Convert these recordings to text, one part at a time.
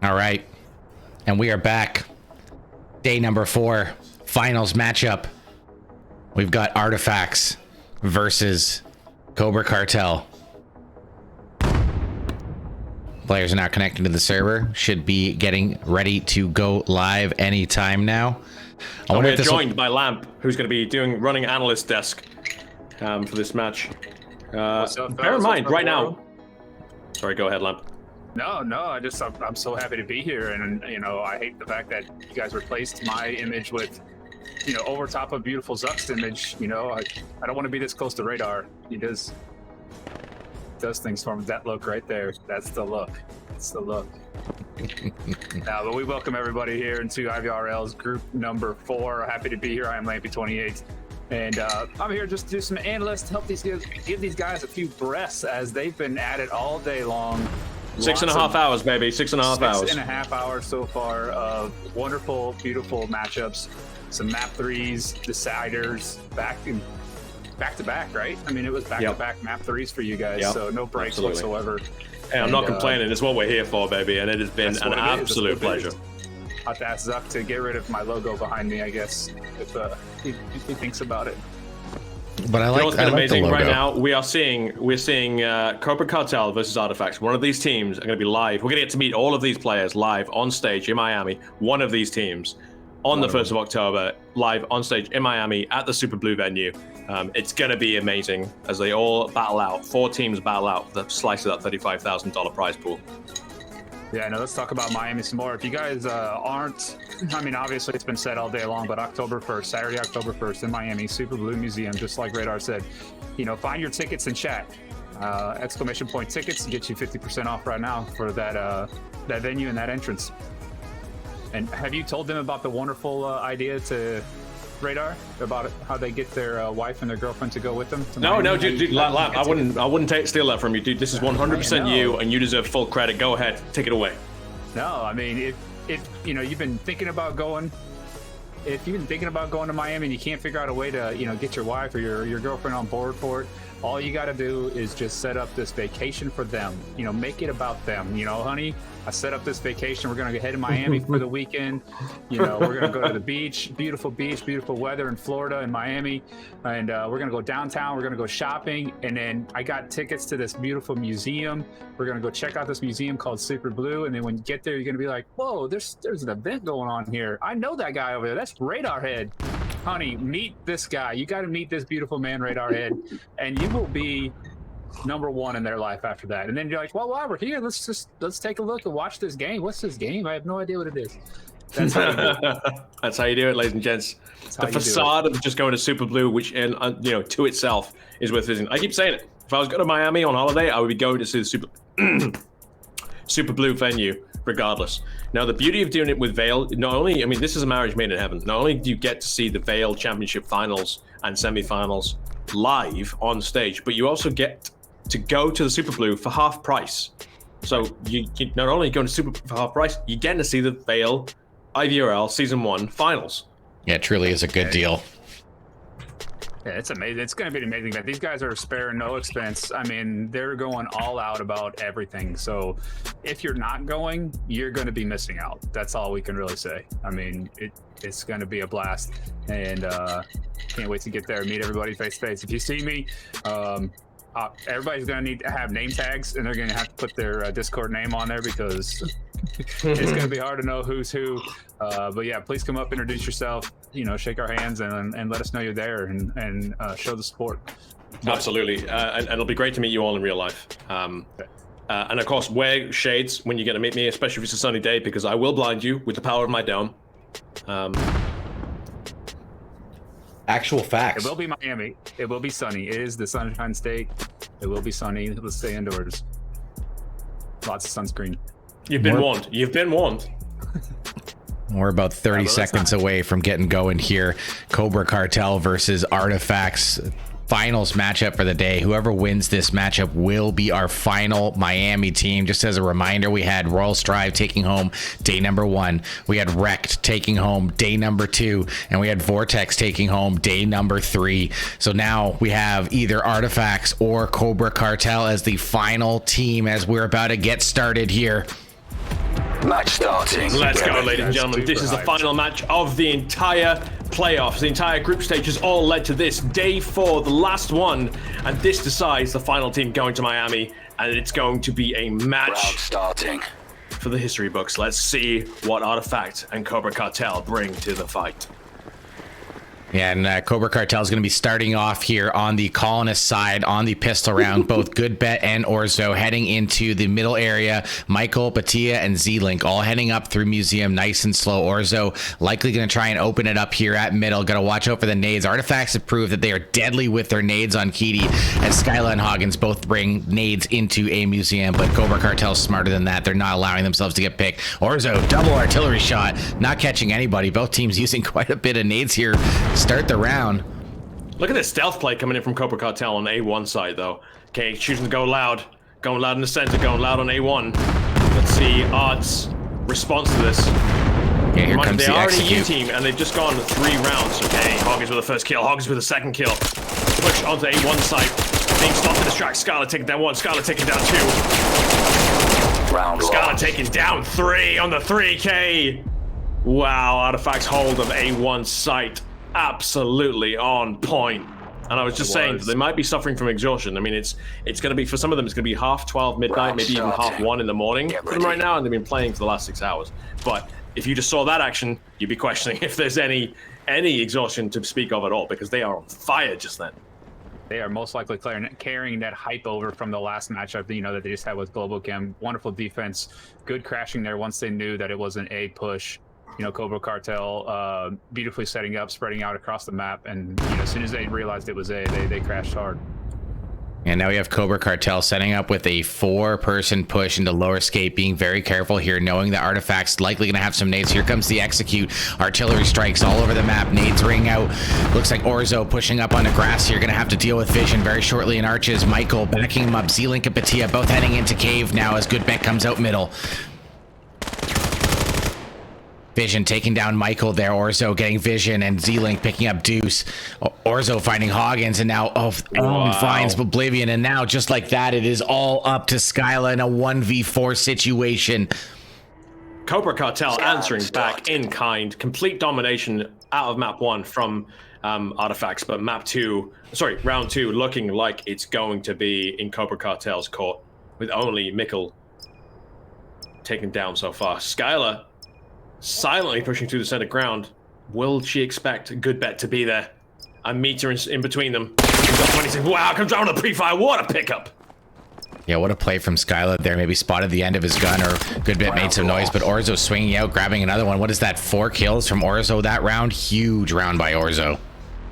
All right. And we are back. Day number 4. Finals matchup. We've got Artifacts versus Cobra Cartel. Players are now connected to the server. Should be getting ready to go live anytime now. We're joined by Lamp, who's going to be running analyst desk for this match. Bear in mind, right now... Sorry, go ahead, Lamp. No, I'm so happy to be here, and you know, I hate the fact that you guys replaced my image with, you know, over top of beautiful Zuck's image. You know, I don't want to be this close to Radar. He does things for him. That look right there, that's the look. It's the look. But we welcome everybody here into IVRL's group number 4. Happy to be here. I am Lampy28. And I'm here just to do some analysts, help give these guys a few breaths as they've been at it all day long. 6.5 hours, baby. 6.5 hours. 6.5 hours so far of wonderful, beautiful matchups. Some map 3s, deciders, back to back, right? I mean, it was back to back map 3s for you guys, so no breaks whatsoever. Hey, I'm not complaining. It's what we're here for, baby, and it has been an absolute pleasure. I'll have to ask Zuck to get rid of my logo behind me, I guess, if he thinks about it. But I like, what's amazing right now. We're seeing Cobra Cartel versus Artifacts. One of these teams are going to be live. We're going to get to meet all of these players live on stage in Miami. One of these teams on the 1st of October, live on stage in Miami at the Super Blue venue. It's going to be amazing as they all battle out. 4 teams battle out the slice of that $35,000 prize pool. Yeah, no, let's talk about Miami some more. If you guys aren't, I mean, obviously it's been said all day long, but October 1st, Saturday, October 1st in Miami, Super Blue Museum, just like Radar said, you know, find your tickets in chat. Exclamation point tickets get you 50% off right now for that venue and that entrance. And have you told them about the wonderful idea to Radar about how they get their wife and their girlfriend to go with them? No, dude, I wouldn't steal that from you, dude. This is 100% you, and you deserve full credit. Go ahead, take it away. No, I mean, if you know, you've been thinking about going. If you've been thinking about going to Miami and you can't figure out a way to, you know, get your wife or your girlfriend on board for it, all you got to do is just set up this vacation for them. You know, make it about them. You know, honey, I set up this vacation. We're going to head to Miami for the weekend. You know, we're going to go to the beach, beautiful weather in Florida and Miami. And we're going to go downtown. We're going to go shopping. And then I got tickets to this beautiful museum. We're going to go check out this museum called Super Blue. And then when you get there, you're going to be like, whoa, there's an event going on here. I know that guy over there. That's Radar Head. Honey, meet this guy. You got to meet this beautiful man, Radar Head. And you will be number 1 in their life after that. And then you're like, well, while we're here, let's take a look and watch this game. What's this game? I have no idea what it is. That's how you do it. That's how you do it, ladies and gents. The facade of just going to Super Blue, which you know, to itself is worth visiting. I keep saying it. If I was going to Miami on holiday, I would be going to see the Super Blue venue regardless. Now, the beauty of doing it with Vail, not only, I mean, this is a marriage made in heaven. Not only do you get to see the Vail Championship finals and semifinals live on stage, but you also get to go to the Super Blue for half price. So you not only going to Super Blue for half price, you're getting to see the Vail IVRL Season 1 finals. Yeah, it truly is a good deal. Yeah, it's amazing. It's going to be amazing that these guys are sparing no expense. I mean, they're going all out about everything. So if you're not going, you're going to be missing out. That's all we can really say. I mean, it's going to be a blast, and can't wait to get there and meet everybody face to face. If you see me, everybody's going to need to have name tags, and they're going to have to put their Discord name on there because it's going to be hard to know who's who. But yeah, please come up, introduce yourself, you know, shake our hands, and let us know you're there, and show the support. Absolutely, and it'll be great to meet you all in real life. And of course, wear shades when you get to meet me, especially if it's a sunny day, because I will blind you with the power of my dome. Actual facts. It will be Miami. It will be sunny. It is the Sunshine State. It will be sunny. Let's stay indoors. Lots of sunscreen. You've been warned. You've been warned. We're about 30 seconds away from getting going here. Cobra Cartel versus Artifacts. Finals matchup for the day. Whoever wins this matchup will be our final Miami team. Just as a reminder, we had Royal Strive taking home day number 1. We had Wrecked taking home day number 2. And we had Vortex taking home day number 3. So now we have either Artifacts or Cobra Cartel as the final team as we're about to get started here. Match starting. Let's go, ladies and gentlemen. This is the final match of the entire playoffs. The entire group stage has all led to this. Day 4, the last one. And this decides the final team going to Miami. And it's going to be a match Round starting. for the history books. Let's see what Artifact and Cobra Cartel bring to the fight. Yeah, and Cobra Cartel is going to be starting off here on the Colonist side on the pistol round. Both Goodbet and Orzo heading into the middle area. Michael, Patia, and Z-Link all heading up through Museum nice and slow. Orzo likely going to try and open it up here at middle. Got to watch out for the nades. Artifacts have proved that they are deadly with their nades on Keedy, and Skyla and Hoggins both bring nades into a museum, but Cobra Cartel's smarter than that. They're not allowing themselves to get picked. Orzo, double artillery shot, not catching anybody. Both teams using quite a bit of nades here. Start the round. Look at this stealth play coming in from Cobra Cartel on A1 side, though. Okay, choosing to go loud. Going loud in the center, going loud on A1. Let's see Art's response to this. Yeah, here comes they the are an EU execute. team, and they've just gone 3 rounds. Okay, Hoggins with the first kill, Hoggins with the second kill. Push onto A1 side. Being stopped to distract. Scarlet taking down 1, Scarlet taking down 2. Round Scarlet lost. taking down 3 on the 3K. Wow, Artifact's hold of A1 site. Absolutely on point. And I was just saying they might be suffering from exhaustion. I mean, it's going to be, for some of them, it's going to be 12:30 midnight, Round maybe even starting. 1:30 in the morning Get for them ready. right now, and they've been playing for the last 6 hours. But if you just saw that action, you'd be questioning if there's any exhaustion to speak of at all, because they are on fire just then. They are most likely carrying that hype over from the last matchup, that they just had with Global Chem. Wonderful defense, good crashing there once they knew that it was an A push. Cobra Cartel beautifully setting up, spreading out across the map, and as soon as they realized it was A, they crashed hard. And now we have Cobra Cartel setting up with a 4-person push into lower skate, being very careful here, knowing that Artifact's likely going to have some nades. Here comes the execute. Artillery strikes all over the map. Nades ring out. Looks like Orzo pushing up on the grass here. Going to have to deal with Vision very shortly in arches. Michael backing him up. Z-Link and Patia both heading into cave now as Goodbet comes out middle. Vision taking down Michael there. Orzo getting Vision, and Z-Link picking up Deuce. Orzo finding Hoggins, and now Alan finds Oblivion, and now just like that, it is all up to Skyla in a 1v4 situation. Cobra Cartel answering back in kind. Complete domination out of map 1 from Artifacts, but round 2 looking like it's going to be in Cobra Cartel's court, with only Mikkel taken down so far. Skyla silently pushing through the center ground. Will she expect Goodbet to be there? A meter in between them. He's got 26. Wow, comes down to the pre-fire. What a pickup. Yeah, what a play from Skyla there. Maybe spotted the end of his gun, or Goodbet made some noise, but Orzo swinging out, grabbing another one. What is that? 4 kills from Orzo that round? Huge round by Orzo.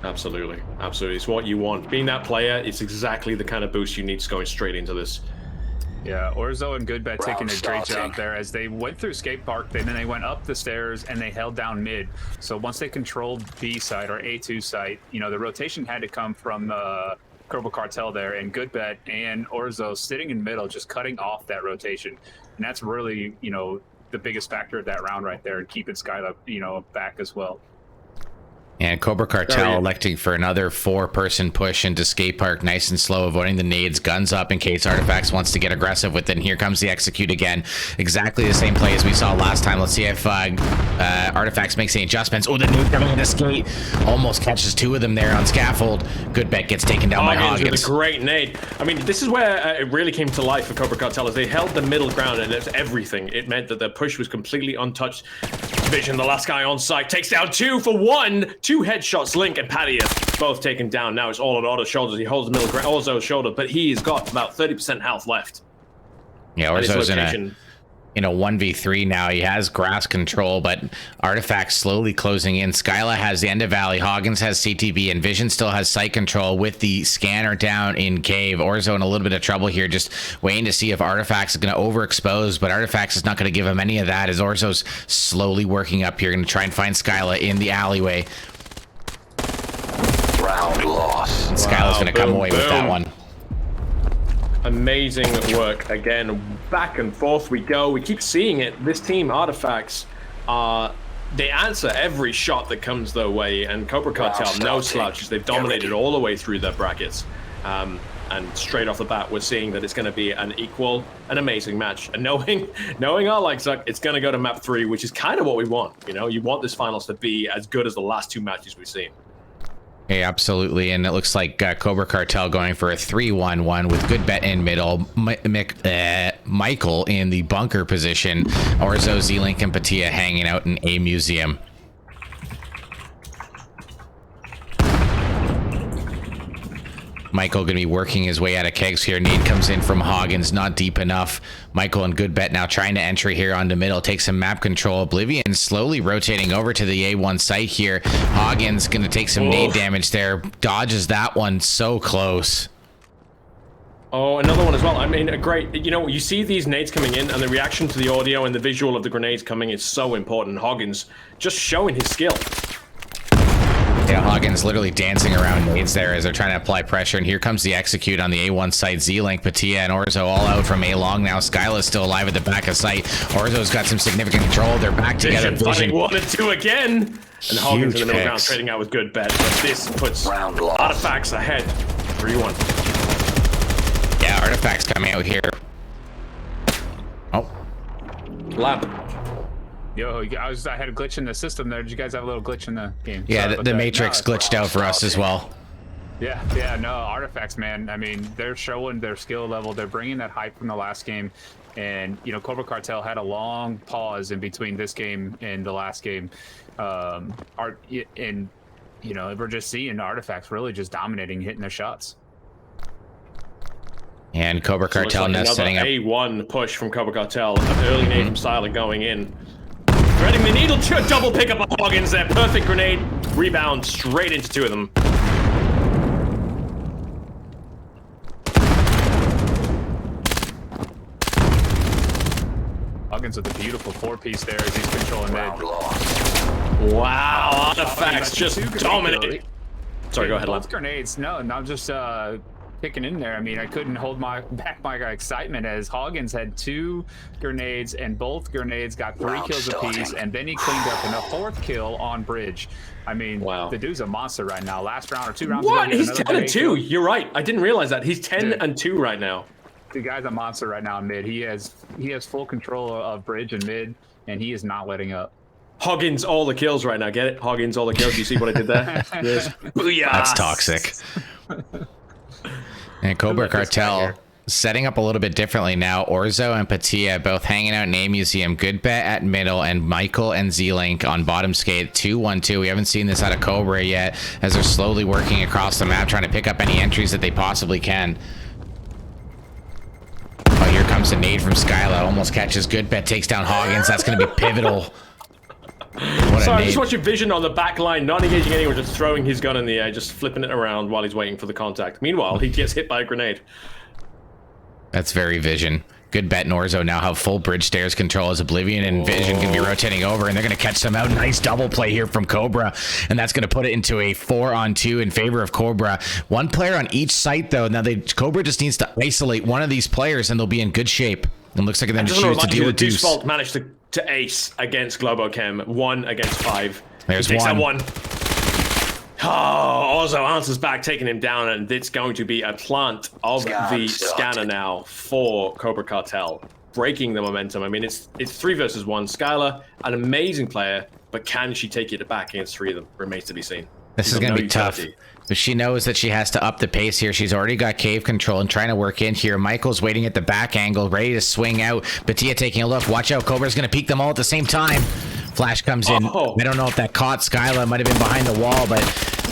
Absolutely. Absolutely. It's what you want. Being that player, it's exactly the kind of boost you need going straight into this. Yeah, Orzo and Goodbet taking a great starting. job there as they went through skate park, then they went up the stairs and they held down mid. So once they controlled B side or A2 site, the rotation had to come from Cobra Cartel there, and Goodbet and Orzo sitting in middle, just cutting off that rotation. And that's really, the biggest factor of that round right there, and keeping Skyla, back as well. And Cobra Cartel electing for another 4-person push into skate park, nice and slow, avoiding the nades, guns up in case Artifacts wants to get aggressive with it. And here comes the execute again. Exactly the same play as we saw last time. Let's see if Artifacts makes any adjustments. Oh, the nade coming into skate. Almost catches 2 of them there on scaffold. Goodbet gets taken down by Hoggins. With a great nade. I mean, this is where it really came to life for Cobra Cartel, as they held the middle ground, and it's everything. It meant that their push was completely untouched. Vision, the last guy on site, takes down 2 for 1. 2 headshots. Link and Patia both taken down. Now it's all on Otto's shoulders. He holds the middle ground, Orzo's shoulder, but he's got about 30% health left. Yeah, Orzo's in a 1v3 now. He has grass control, but Artifacts slowly closing in. Skyla has the end of Valley. Hoggins has CTB, and Vision still has site control with the scanner down in cave. Orzo in a little bit of trouble here, just waiting to see if Artifacts is going to overexpose, but Artifacts is not going to give him any of that as Orzo's slowly working up here, going to try and find Skyla in the alleyway. Round lost. And Skyla's going to come away with that one. Amazing work again. Back and forth we go. We keep seeing it. This team, Artifacts, they answer every shot that comes their way, and Cobra Cartel, no slouches. They've dominated all the way through their brackets. And and straight off the bat, we're seeing that it's going to be an amazing match. And knowing our likes, it's going to go to map 3, which is kind of what we want. You know, you want this finals to be as good as the last 2 matches we've seen. Yeah, absolutely. And it looks like Cobra Cartel going for a 3-1-1 with good bet in middle. Michael in the bunker position. Orzo, Z-Link, and Patia hanging out in A Museum. Michael going to be working his way out of kegs here. Nade comes in from Hoggins, not deep enough. Michael and good bet now trying to enter here onto middle, take some map control. Oblivion slowly rotating over to the A1 site here. Hoggins going to take some nade damage there. Dodges that one so close. Oh, another one as well. I mean, a great, you know, you see these nades coming in and the reaction to the audio and the visual of the grenades coming is so important. Hoggins just showing his skill. Yeah, Hoggins literally dancing around nades there as they're trying to apply pressure, and here comes the execute on the A1 site. Z-Link, Patia, and Orzo all out from A long now. Skyla's still alive at the back of site. Orzo's got some significant control. They're back together. Vision 1 and 2 again. And Hoggins in the middle ground trading out with good bet. But this puts Artifacts ahead. 3-1. Yeah, Artifacts coming out here. Oh. Lab. Yo, I had a glitch in the system there. Did you guys have a little glitch in the game? Yeah, the Matrix glitched out for us as well. Yeah, no, Artifacts, man. I mean, they're showing their skill level. They're bringing that hype from the last game. And, you know, Cobra Cartel had a long pause in between this game and the last game. And, you know, we're just seeing Artifacts really just dominating, hitting their shots. And Cobra Cartel now setting up. A1 push from Cobra Cartel. An early nade from Styler going in. Threading the needle to a double pick up of Hoggins there. Perfect grenade. Rebound straight into 2 of them. Hoggins with a beautiful 4-piece there as he's controlling mid. Wow, Artifacts just dominating. Sorry, go ahead, Both grenades. No, I'm just picking in there. I mean, I couldn't hold back my excitement as Hoggins had 2 grenades and both grenades got 3 kills apiece, and then he cleaned up in a 4th kill on bridge. I mean, the dude's a monster right now. Last round or 2 rounds ago, he he's 10 and 2. You're right. I didn't realize that. He's 10 and 2 right now. The guy's a monster right now in mid. He has full control of bridge and mid, and he is not letting up. Hoggins all the kills right now. Get it? Hoggins all the kills. You see what I did there? Yes. Booyah! That's toxic. And Cobra Cartel setting up a little bit differently now. Orzo and Patia both hanging out in A Museum. Good bet at middle, and Michael and Z-Link on bottom skate. 2-1-2. We haven't seen this out of Cobra yet as they're slowly working across the map, trying to pick up any entries that they possibly can. Oh, here comes a nade from Skyla. Almost catches good bet, takes down Hoggins. That's going to be pivotal. Sorry, I'm just watching Vision on the back line, not engaging anyone, just throwing his gun in the air, just flipping it around while he's waiting for the contact. Meanwhile, he gets hit by a grenade. That's very Vision. Good bet and Orzo now have full bridge stairs control as Oblivion and Vision can be rotating over, and they're going to catch them out. Nice double play here from Cobra, and that's going to put it into a 4-on-2 in favor of Cobra. 1 player on each site, though. Now, Cobra just needs to isolate one of these players, and they'll be in good shape. It looks like they're going to choose to deal with Deuce. Deuce managed to ace against Globochem, 1 against 5. There's he takes one. That 1. Oh, Orzo answers back, taking him down, and it's going to be a plant of the scanner now for Cobra Cartel, breaking the momentum. I mean, it's 3 versus 1. Skyla, an amazing player, but can she take it back against 3 of them? Remains to be seen. This is going to be tough. But she knows that she has to up the pace here. She's already got cave control and trying to work in here. Michael's waiting at the back angle, ready to swing out. Patia taking a look. Watch out. Cobra's going to peek them all at the same time. Flash comes in. I don't know if that caught Skyla. Might have been behind the wall, but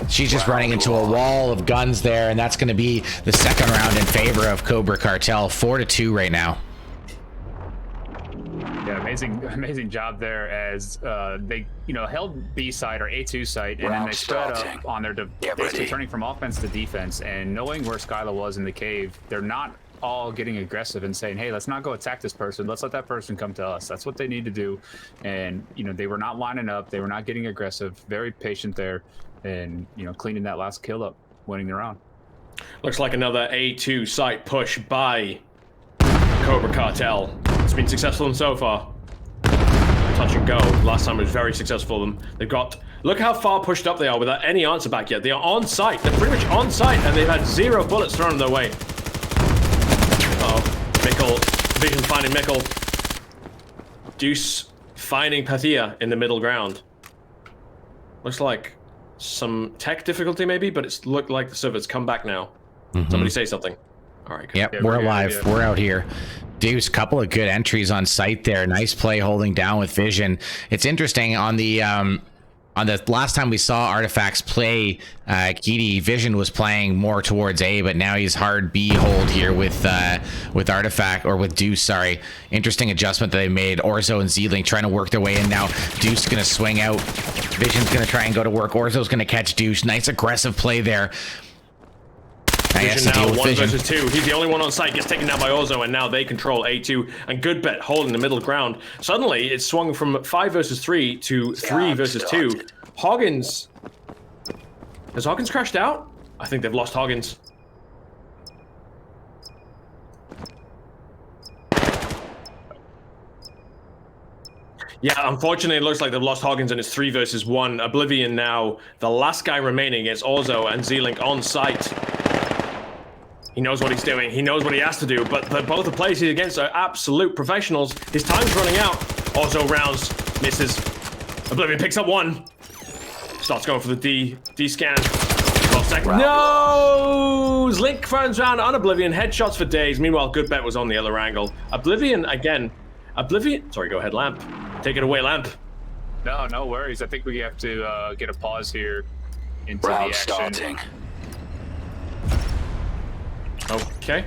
she's just running into a wall of guns there, and that's going to be the second round in favor of Cobra Cartel. 4-2 right now. Yeah, amazing job there as they, held B side or A2 site, and then they spread up on their basically turning from offense to defense, and knowing where Skyla was in the cave, they're not all getting aggressive and saying, hey, let's not go attack this person, let's let that person come to us. That's what they need to do. And they were not lining up, they were not getting aggressive, very patient there, and cleaning that last kill up, winning the round. Looks like another A2 site push by Cobra Cartel. It's been successful for them so far. Touch and go. Last time it was very successful for them. They've got, look how far pushed up they are without any answer back yet. They are on site. They're pretty much on site, and they've had 0 bullets thrown their way. Vision finding Mikkel. Deuce finding Pathia in the middle ground. Looks like some tech difficulty maybe, but it's looked like the server's come back now. Somebody say something. All right. Good. Yep, we're alive. Yeah. We're out here. Deuce, couple of good entries on site there. Nice play holding down with Vision. It's interesting on the last time we saw Artifacts play Gidi, Vision was playing more towards A, but now he's hard B hold here with Artifact, or with Deuce, sorry. Interesting adjustment that they made. Orzo and Zeeling trying to work their way in now. Deuce gonna swing out. Vision's gonna try and go to work. Orzo's gonna catch Deuce. Nice aggressive play there. Vision now 1 versus 2. He's the only one on site. Gets taken down by Orzo, and now they control A2. And Goodbet holding the middle ground. Suddenly, it's swung from 5 versus 3 to 3 versus 2. Hoggins. Has Hoggins crashed out? I think they've lost Hoggins. Yeah, unfortunately, it looks like they've lost Hoggins, and it's 3 versus 1. Oblivion now, the last guy remaining is Orzo and Zeeling on site. He knows what he's doing. He knows what he has to do, but both the players he's against are absolute professionals. His time's running out. Orzo rounds, misses. Oblivion picks up 1. Starts going for the D scan. 12 seconds. No! Link turns around on Oblivion. Headshots for days. Meanwhile, Goodbet was on the other angle. Oblivion again. Oblivion. Sorry, go ahead, Lamp. Take it away, Lamp. No worries. I think we have to get a pause here into Round the action. starting. Okay.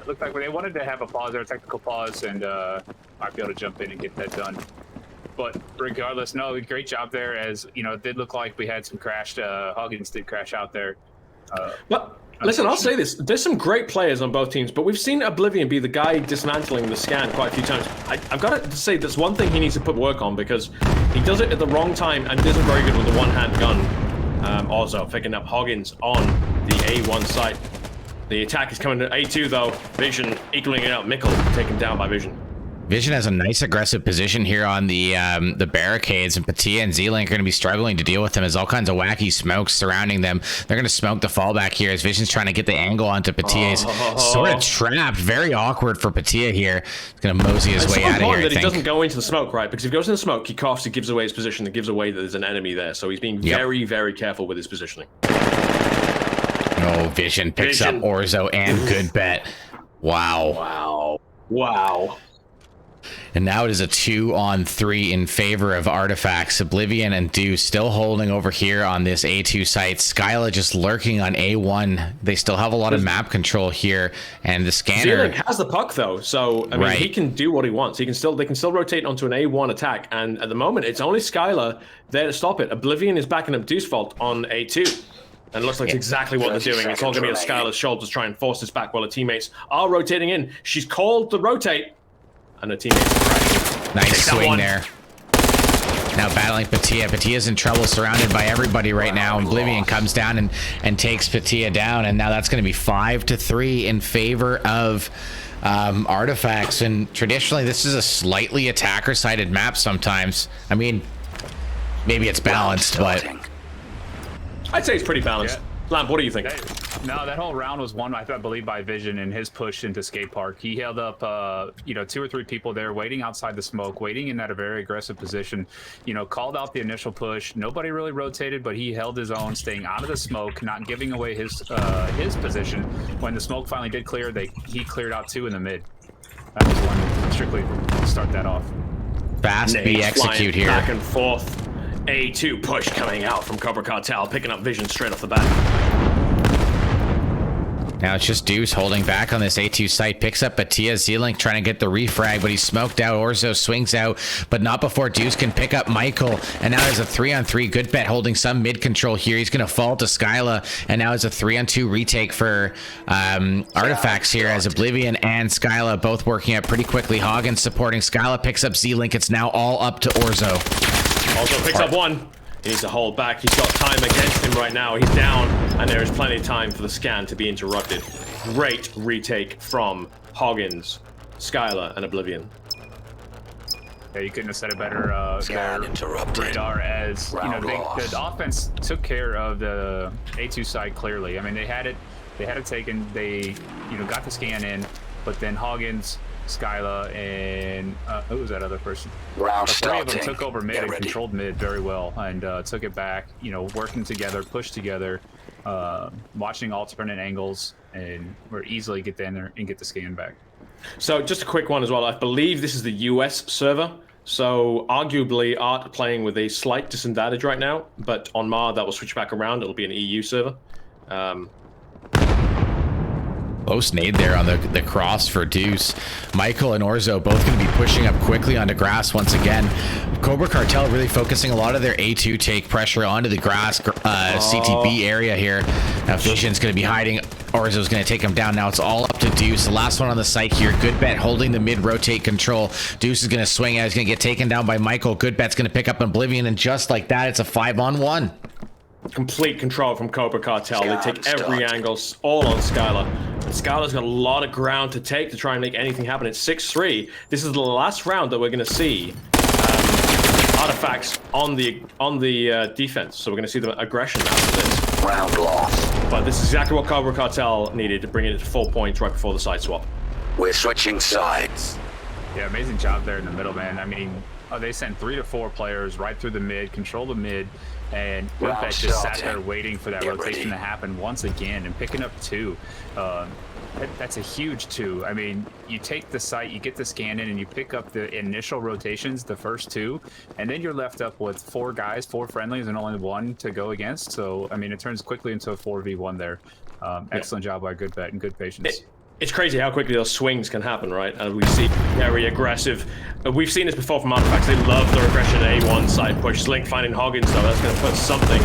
Looked like they wanted to have a pause there, a technical pause, and might be able to jump in and get that done. But regardless, no, great job there. As you know, it did look like we had some crashed. Hoggins did crash out there. But listen, I'll say this: there's some great players on both teams, but we've seen Oblivion be the guy dismantling the scan quite a few times. I've got to say, there's one thing he needs to put work on, because he does it at the wrong time and isn't very good with the one-hand gun. Also picking up Hoggins on the A1 site. The attack is coming to A2 though. Vision equaling it out. Mikkel taken down by Vision. Vision has a nice aggressive position here on the barricades, and Patia and Zeeling are going to be struggling to deal with them as all kinds of wacky smokes surrounding them. They're going to smoke the fallback here as Vision's trying to get the angle onto Patia's sort of trapped. Very awkward for Patia here. He's going to mosey his way out of here, that he doesn't go into the smoke, right? Because if he goes into the smoke, he coughs, he gives away his position, and gives away that there's an enemy there. So he's being very, very careful with his positioning. Oh, Vision picks up Orzo and Goodbet. Wow. And now it is a 2-on-3 in favor of Artifacts. Oblivion and Deuce still holding over here on this A2 site. Skyla just lurking on A1. They still have a lot of map control here, and the scanner has the puck though, so I mean he can do what he wants. They can still rotate onto an A1 attack, and at the moment it's only Skyla there to stop it. Oblivion is backing up Deuce Vault on A2. And it looks like exactly what they're doing. It's all going to be on Skyla's shoulders to try and force this back while her teammates are rotating in. She's called to rotate. And her teammates are crashing. Nice swing there. Now battling Patia. Patia's in trouble, surrounded by everybody right now. Oblivion comes down and takes Patia down. And now that's going to be 5-3 in favor of Artifacts. And traditionally, this is a slightly attacker-sided map sometimes. I mean, maybe it's balanced, but I'd say it's pretty balanced. Yeah. Lamp, what do you think? No, that whole round was won, I believe, by Vision and his push into skate park. He held up, 2 or 3 people there, waiting outside the smoke, waiting in that a very aggressive position. Called out the initial push. Nobody really rotated, but he held his own, staying out of the smoke, not giving away his position. When the smoke finally did clear, he cleared out 2 in the mid. That was one strictly to start that off. Fast B execute here. Back and forth. A2 push coming out from Cobra Cartel, picking up Vision straight off the bat. Now it's just Deuce holding back on this A2 site. Picks up Patia. Zeeling trying to get the refrag, but he's smoked out. Orzo swings out, but not before Deuce can pick up Michael. And now there's a 3-on-3. Goodbet holding some mid control here. He's going to fall to Skyla. And now it's a 3-on-2 retake for Artifacts here, as Oblivion and Skyla both working out pretty quickly. Hoggins supporting. Skyla picks up Zeeling. It's now all up to Orzo. Also picks up 1. He needs to hold back. He's got time against him right now. He's down, and there is plenty of time for the scan to be interrupted. Great retake from Hoggins, Skyla, and Oblivion. Yeah, you couldn't have said it better. Scan interrupted. Radar, as the offense took care of the A2 side clearly. I mean, they had it taken. They got the scan in. but then Hoggins, Skyla, and who was that other person? Round The three of them starting. took over mid Get and ready. controlled mid very well, and took it back. You know, working together, pushed together, watching alternate angles, and we're easily get in there and get the scan back. So just a quick one as well. I believe this is the US server. So arguably Art playing with a slight disadvantage right now, but on Mar that will switch back around. It'll be an EU server. Close nade there on the cross for Deuce. Michael and Orzo both going to be pushing up quickly onto grass once again. Cobra Cartel really focusing a lot of their A2 take pressure onto the grass CTB area here. Now Vision's going to be hiding. Orzo's going to take him down. Now it's all up to Deuce. The last one on the site here. Good Bet holding the mid rotate control. Deuce is going to swing out. He's going to get taken down by Michael. Good Bet's going to pick up Oblivion, and just like that, it's a 5-on-1. Complete control from Cobra Cartel. They take every Start. angle, all on Skylar. And Skylar's got a lot of ground to take to try and make anything happen. It's 6-3. This is the last round that we're going to see artifacts on the defense. So we're going to see the aggression after this. Round lost. But this is exactly what Cobra Cartel needed to bring it to full points right before the side swap. We're switching sides. Yeah, amazing job there in the middle, man. I mean, they sent 3 to 4 players right through the mid, control the mid, and Round Goodbet just sat starting. there waiting for that Get rotation ready. to happen once again and picking up 2. That's a huge 2. I mean, you take the site, you get the scan in, and you pick up the initial rotations, the first 2, and then you're left up with 4 guys, 4 friendlies, and only 1 to go against. So, I mean, it turns quickly into a 4v1 there. Excellent job by Goodbet and good patience. It's crazy how quickly those swings can happen, right? And we see very aggressive. We've seen this before from Artifacts. They love their aggression A1 side push. Slink finding Hoggins, though. That's going to put something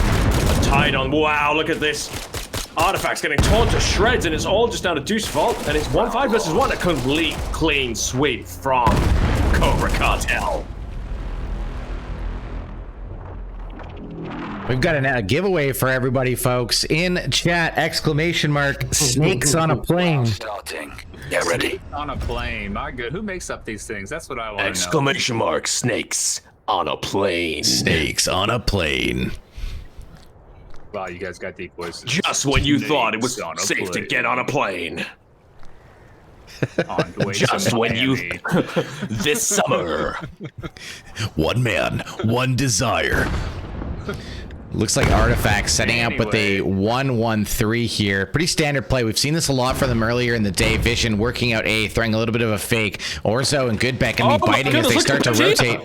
tied on. Wow, look at this. Artifacts getting torn to shreds, and it's all just down to Deuce Vault. And it's 1-5 versus 1. A complete, clean sweep from Cobra Cartel. We've got a giveaway for everybody, folks. In chat, ! Snakes on a plane. Starting. Get ready. On a plane, my good. Who makes up these things? That's what I want to know. Exclamation mark, snakes on a plane. Snakes on a plane. Wow, you guys got deep voices. Just when you thought it was Snakes on a safe to plane. get on a plane. On the way to Just when you... Miami. This summer. One man, one desire. Looks like Artifacts setting up with a 1-1-3 here. Pretty standard play. We've seen this a lot from them earlier in the day. Vision working out A, throwing a little bit of a fake. Orzo and Goodbeck going to be biting as they start to rotate.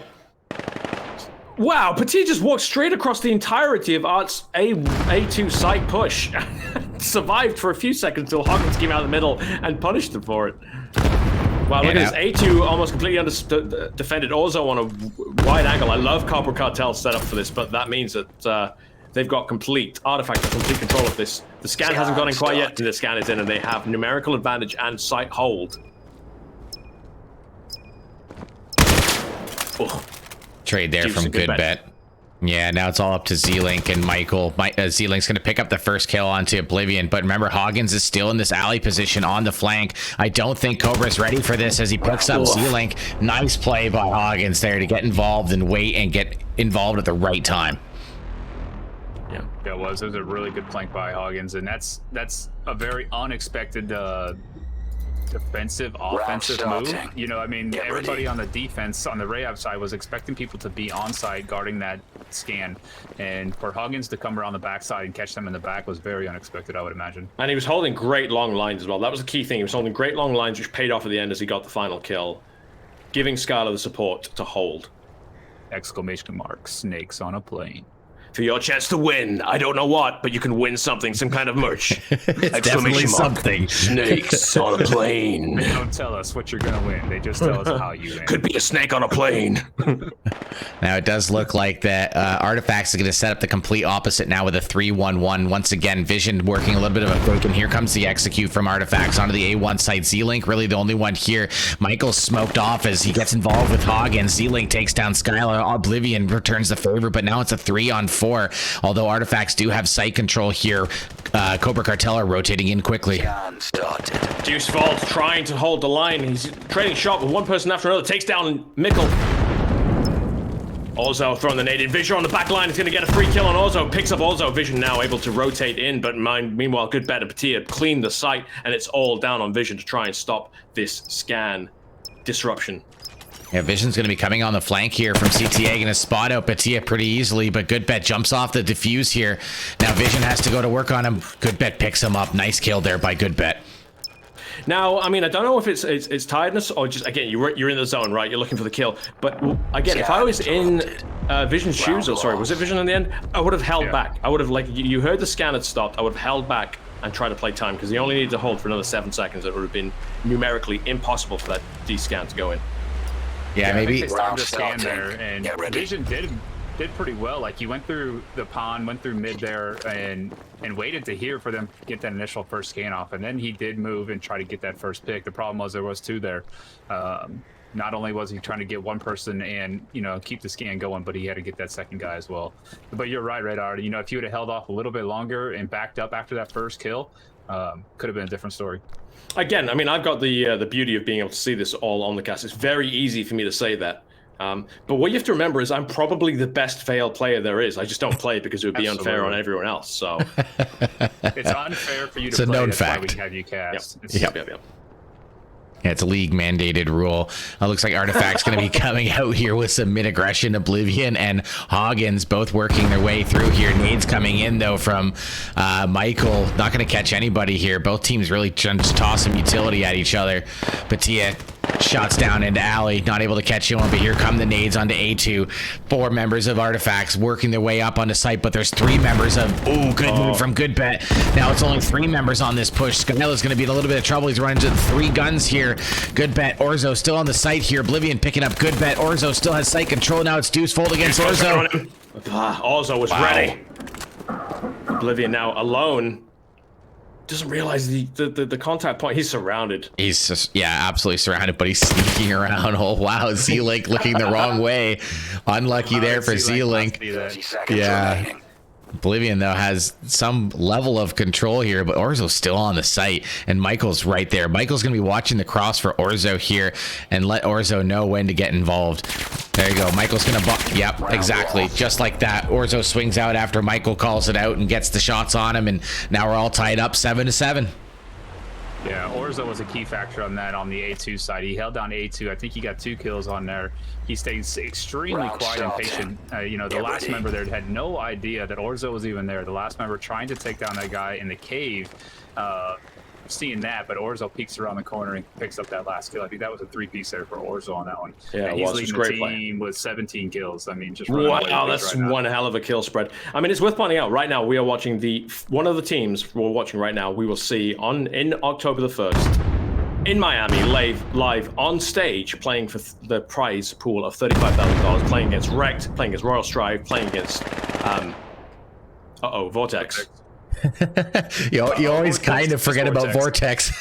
Wow, Petit just walked straight across the entirety of Art's A2 side push. Survived for a few seconds until Hawkins came out of the middle and punished him for it. Wow, look at this. A2 almost completely defended Orzo on a wide angle. I love Cobra Cartel's setup for this, but that means that they've got complete control of this. The scan hasn't gone in quite yet, and the scan is in, and they have numerical advantage and sight hold. Oh. Trade there Juice from and Goodbet. Goodbet. Yeah, now it's all up to Z-Link and Michael. Z-Link's going to pick up the first kill onto Oblivion, but remember, Hoggins is still in this alley position on the flank. I don't think Cobra's ready for this as he picks up Z-Link. Nice play by Hoggins there to get involved and wait and get involved at the right time. Yeah. It was a really good plank by Hoggins, and that's a very unexpected defensive, offensive move. starting. You know, I mean, Get everybody ready. on the defense, on the Rayab side, was expecting people to be on site guarding that scan, and for Hoggins to come around the backside and catch them in the back was very unexpected, I would imagine. And he was holding great long lines as well. That was the key thing. He was holding great long lines, which paid off at the end as he got the final kill, giving Skylar the support to hold. Exclamation mark, snakes on a plane. For your chance to win, I don't know what, but you can win something, some kind of merch. It's definitely something. Snakes on a plane. They don't tell us what you're gonna win, they just tell us how you win. Could be a snake on a plane. Now it does look like that Artifacts is going to set up the complete opposite now with a 3-1-1. Once again, Vision working a little bit of a fake, and here comes the execute from Artifacts onto the A1 side. Z-Link really the only one here. Michael's smoked off as he gets involved with Hoggins. Z-Link takes down Skylar. Oblivion returns the favor, but now it's a 3-on-4. Although Artifacts do have sight control here, Cobra Cartel are rotating in quickly. Scan started. Deuce Vault trying to hold the line. He's trading shot with one person after another. Takes down Mickle. Orzo throwing the nade in. Vision on the back line is going to get a free kill on Orzo. Picks up Orzo. Vision now able to rotate in, but meanwhile, good bet. Patia cleaned the site, and it's all down on Vision to try and stop this scan disruption. Yeah, Vision's going to be coming on the flank here from CTA. Going to spot out Patia pretty easily, but Good Bet jumps off the defuse here. Now Vision has to go to work on him. Good Bet picks him up. Nice kill there by Good Bet. Now, I mean, I don't know if it's tiredness or just, again, you're in the zone, right? You're looking for the kill. But again, if I was in Vision's shoes, or sorry, was it Vision in the end? I would have held back. I would have, like, you heard the scan had stopped. I would have held back and tried to play time, because he only needed to hold for another 7 seconds. It would have been numerically impossible for that D-scan to go in. Yeah, maybe. They started to scan there, and Vision did pretty well. Like, he went through the pond, went through mid there, and waited to hear for them to get that initial first scan off, and then he did move and try to get that first pick. The problem was there was two there. Not only was he trying to get one person and keep the scan going, but he had to get that second guy as well. But you're right, Radar. If you would have held off a little bit longer and backed up after that first kill, could have been a different story. Again, I mean, I've got the beauty of being able to see this all on the cast. It's very easy for me to say that. But what you have to remember is I'm probably the best Vail player there is. I just don't play it because it would be unfair on everyone else. So it's unfair for you to play. It's a known fact. Why we have you cast. Yep. Yeah, it's a league mandated rule. Looks like Artifact's going to be coming out here with some mid-aggression. Oblivion and Hoggins both working their way through here. Nades coming in, though, from Michael. Not going to catch anybody here. Both teams really just toss some utility at each other. Patia shots down into Alley. Not able to catch anyone, but here come the nades onto A2. 4 members of Artifacts working their way up onto site, but there's 3 members of... Ooh, good move from Good Bet. Now it's only 3 members on this push. Skyla's going to be in a little bit of trouble. He's running into 3 guns here. Good Bet. Orzo still on the site here. Oblivion picking up Good Bet. Orzo still has site control. Now it's Deuce Fold against Orzo. Orzo was ready. Oblivion now alone. Doesn't realize the contact point. He's surrounded. He's just, absolutely surrounded, but he's sneaking around. Oh, wow. Z-Link looking the wrong way. Unlucky there for Z-Link. Yeah. Oblivion, though, has some level of control here, but Orzo's still on the site, and Michael's right there. Michael's going to be watching the cross for Orzo here and let Orzo know when to get involved. There you go. Michael's going to... Yep, exactly. Just like that. Orzo swings out after Michael calls it out and gets the shots on him, and now we're all tied up 7-7. Yeah, Orzo was a key factor on that on the A2 side. He held down A2. I think he got 2 kills on there. He stayed extremely quiet and patient. The last member there had no idea that Orzo was even there. The last member trying to take down that guy in the cave, seeing that, but Orzo peeks around the corner and picks up that last kill. I think that was a 3-piece there for Orzo on that one. Yeah, and he's leading the team with 17 kills. I mean, just wow, that's right one hell of a kill spread. I mean, it's worth pointing out right now we are watching one of the teams we're watching right now. We will see in October the 1st in Miami live on stage playing for the prize pool of $35,000, playing against Wrecked, playing against Royal Strive, playing against Vortex. you always kind of forget about Vortex.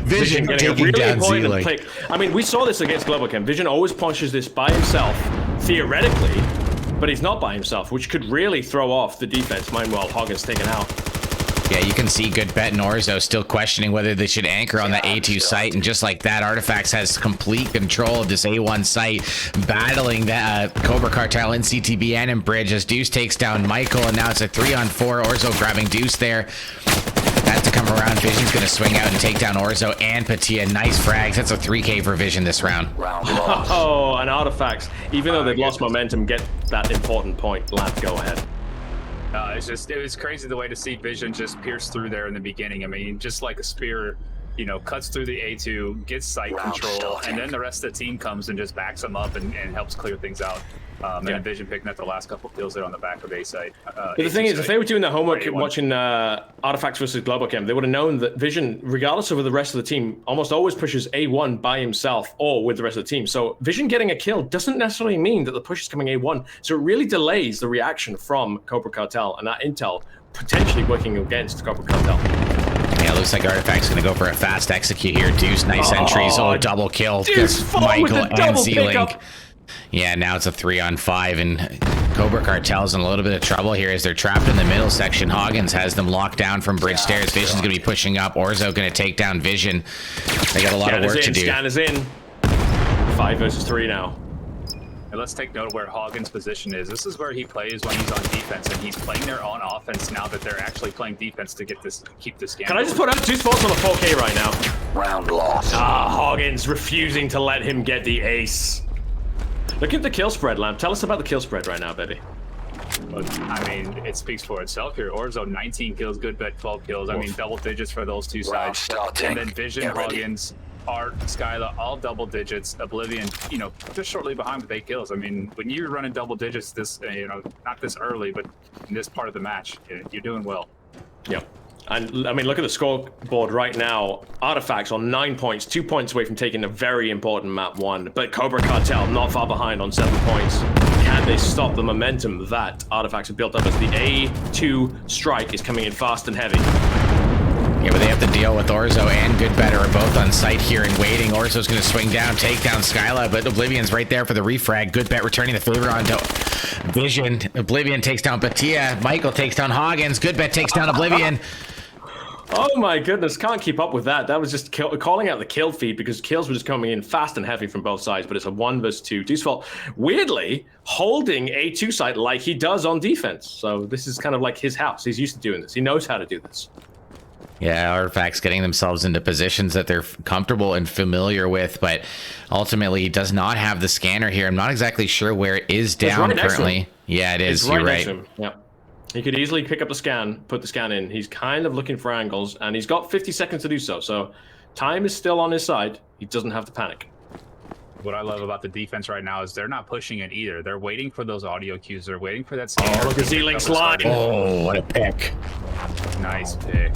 Vision taking really down Z-Link. I mean, we saw this against Global Chem. Vision always punches this by himself, theoretically, but he's not by himself, which could really throw off the defense. Meanwhile, Hoggins taken out. Yeah, you can see Good Bet and Orzo still questioning whether they should anchor on the A2 site, and just like that, Artifacts has complete control of this A1 site, battling the Cobra Cartel in CTB and in Bridge as Deuce takes down Michael, and now it's a 3-on-4. Orzo grabbing Deuce there. That to come around. Vision's going to swing out and take down Orzo and Patia. Nice frags. That's a 3K for Vision this round. Oh, and Artifacts, even though they've lost momentum, get that important point. Lad, go ahead. It was crazy the way to see Vision just pierce through there in the beginning. I mean, just like a spear, cuts through the A2, gets site control, and then the rest of the team comes and just backs them up and helps clear things out. And Vision picking up the last couple of kills there on the back of A site. But the thing is, if they were doing their homework watching Artifacts versus Global Chem, they would have known that Vision, regardless of the rest of the team, almost always pushes A1 by himself or with the rest of the team. So Vision getting a kill doesn't necessarily mean that the push is coming A1. So it really delays the reaction from Cobra Cartel, and that intel potentially working against Cobra Cartel. Yeah, looks like Artifact's going to go for a fast execute here. Deuce, nice entries. Double kill. Deuce Michael and Z-Link. Yeah, now it's a 3-on-5, and Cobra Cartel's in a little bit of trouble here as they're trapped in the middle section. Hoggins has them locked down from bridge stairs. Vision's going to be pushing up. Orzo going to take down Vision. They got a lot of work to do. Scan is in. 5 versus 3 now. And let's take note of where Hagen's position is. This is where he plays when he's on defense, and he's playing their own offense now that they're actually playing defense to keep this game. Can I just put out 2 spots on the 4K right now? Round lost. Hagen's refusing to let him get the ace. Look at the kill spread, Lamp. Tell us about the kill spread right now, baby. But, I mean, it speaks for itself here. Orzo 19 kills, good bet 12 kills. I mean, double digits for those two sides. Starting. And then Vision, Hagens, Art, Skyla, all double digits. Oblivion, you know, just shortly behind with 8 kills. I mean, when you're running double digits this, you know, not this early, but in this part of the match, you're doing well. Yep. And I mean, look at the scoreboard right now. Artifacts on 9 points, 2 points away from taking a very important map 1. But Cobra Cartel not far behind on 7 points. Can they stop the momentum that Artifacts have built up as the A2 strike is coming in fast and heavy? Yeah, but they have to deal with Orzo and Goodbetter are both on site here and waiting. Orzo's going to swing down, take down Skyla, but Oblivion's right there for the refrag. Goodbet returning the favor onto Vision. Oblivion takes down Patia. Michael takes down Hagens. Goodbet takes down Oblivion. Oh my goodness, can't keep up with that. That was just calling out the kill feed because kills were just coming in fast and heavy from both sides, but it's a 1 versus 2. Deucefault, weirdly, holding A2 site like he does on defense. So this is kind of like his house. He's used to doing this. He knows how to do this. Yeah, Artifacts getting themselves into positions that they're comfortable and familiar with, but ultimately he does not have the scanner here. I'm not exactly sure where it is down right currently. Yeah, it is. It's right You're next right. to him. Yeah. He could easily pick up the scan, put the scan in. He's kind of looking for angles, and he's got 50 seconds to do so. So time is still on his side. He doesn't have to panic. What I love about the defense right now is they're not pushing it either. They're waiting for those audio cues. They're waiting for that scanner. Oh, look at Z-Link's line. Oh, what a pick. Nice pick.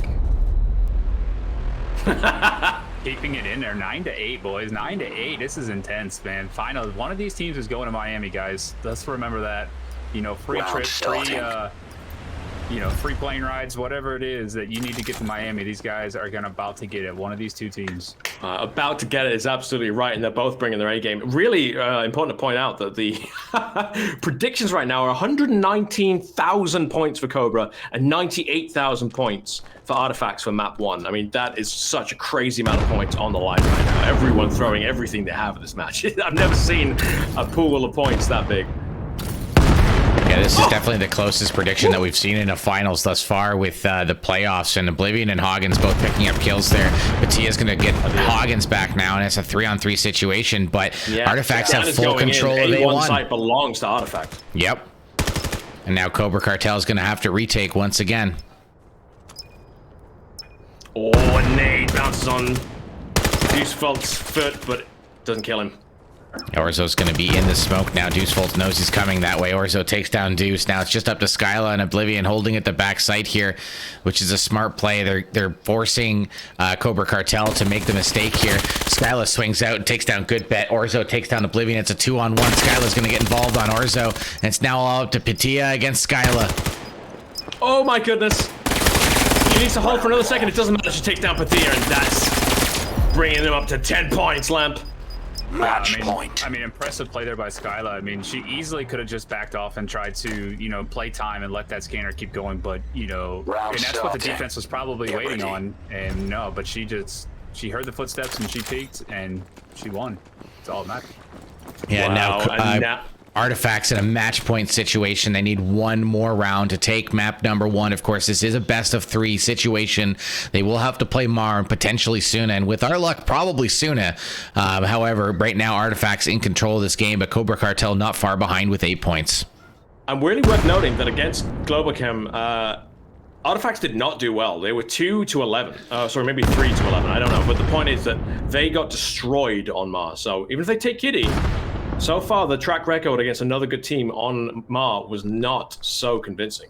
Keeping it in there. 9-8, boys. 9-8. This is intense, man. Finals. One of these teams is going to Miami, guys. Let's remember that. You know, free trips, free plane rides, whatever it is that you need to get to Miami. These guys are about to get it. One of these two teams. About to get it is absolutely right, and they're both bringing their A game. Really important to point out that the predictions right now are 119,000 points for Cobra and 98,000 points for Artifacts for map 1. I mean, that is such a crazy amount of points on the line right now. Everyone throwing everything they have at this match. I've never seen a pool of points that big. Yeah, this is definitely the closest prediction that we've seen in a finals thus far with the playoffs, and Oblivion and Hagens both picking up kills there. Patia's going to get Hagens back now, and it's a 3-on-3 situation, but Artifacts have full control of A1. Site belongs to Artifact. Yep. And now Cobra Cartel is going to have to retake once again. Oh, a nade bounces on Deucefault's foot, but doesn't kill him. Orzo's going to be in the smoke now. Deucefault knows he's coming that way. Orzo takes down Deuce. Now it's just up to Skyla and Oblivion holding at the back site here, which is a smart play. They're forcing Cobra Cartel to make the mistake here. Skyla swings out and takes down Goodbet. Orzo takes down Oblivion. It's a 2-on-1. Skyla's going to get involved on Orzo, and it's now all up to Patia against Skyla. Oh my goodness. She needs to hold for another second. It doesn't matter. She takes down Patia, and that's bringing them up to 10 points, Lamp. Match point. I mean, impressive play there by Skyla. I mean, she easily could have just backed off and tried to, you know, play time and let that scanner keep going. But, you know, and that's what the defense was probably waiting on. And no, but she heard the footsteps and she peeked and she won. It's all that matters. Yeah, now Artifacts in a match point situation. They need one more round to take map number 1. Of course, this is a best of 3 situation. They will have to play Mar and potentially Suna, and with our luck, probably Suna. However, right now, Artifacts in control of this game, but Cobra Cartel not far behind with 8 points. And really worth noting that against Globachem, Artifacts did not do well. They were 2-11. Sorry, maybe 3-11. I don't know. But the point is that they got destroyed on Mars. So even if they take Kitty, so far the track record against another good team on Mar was not so convincing.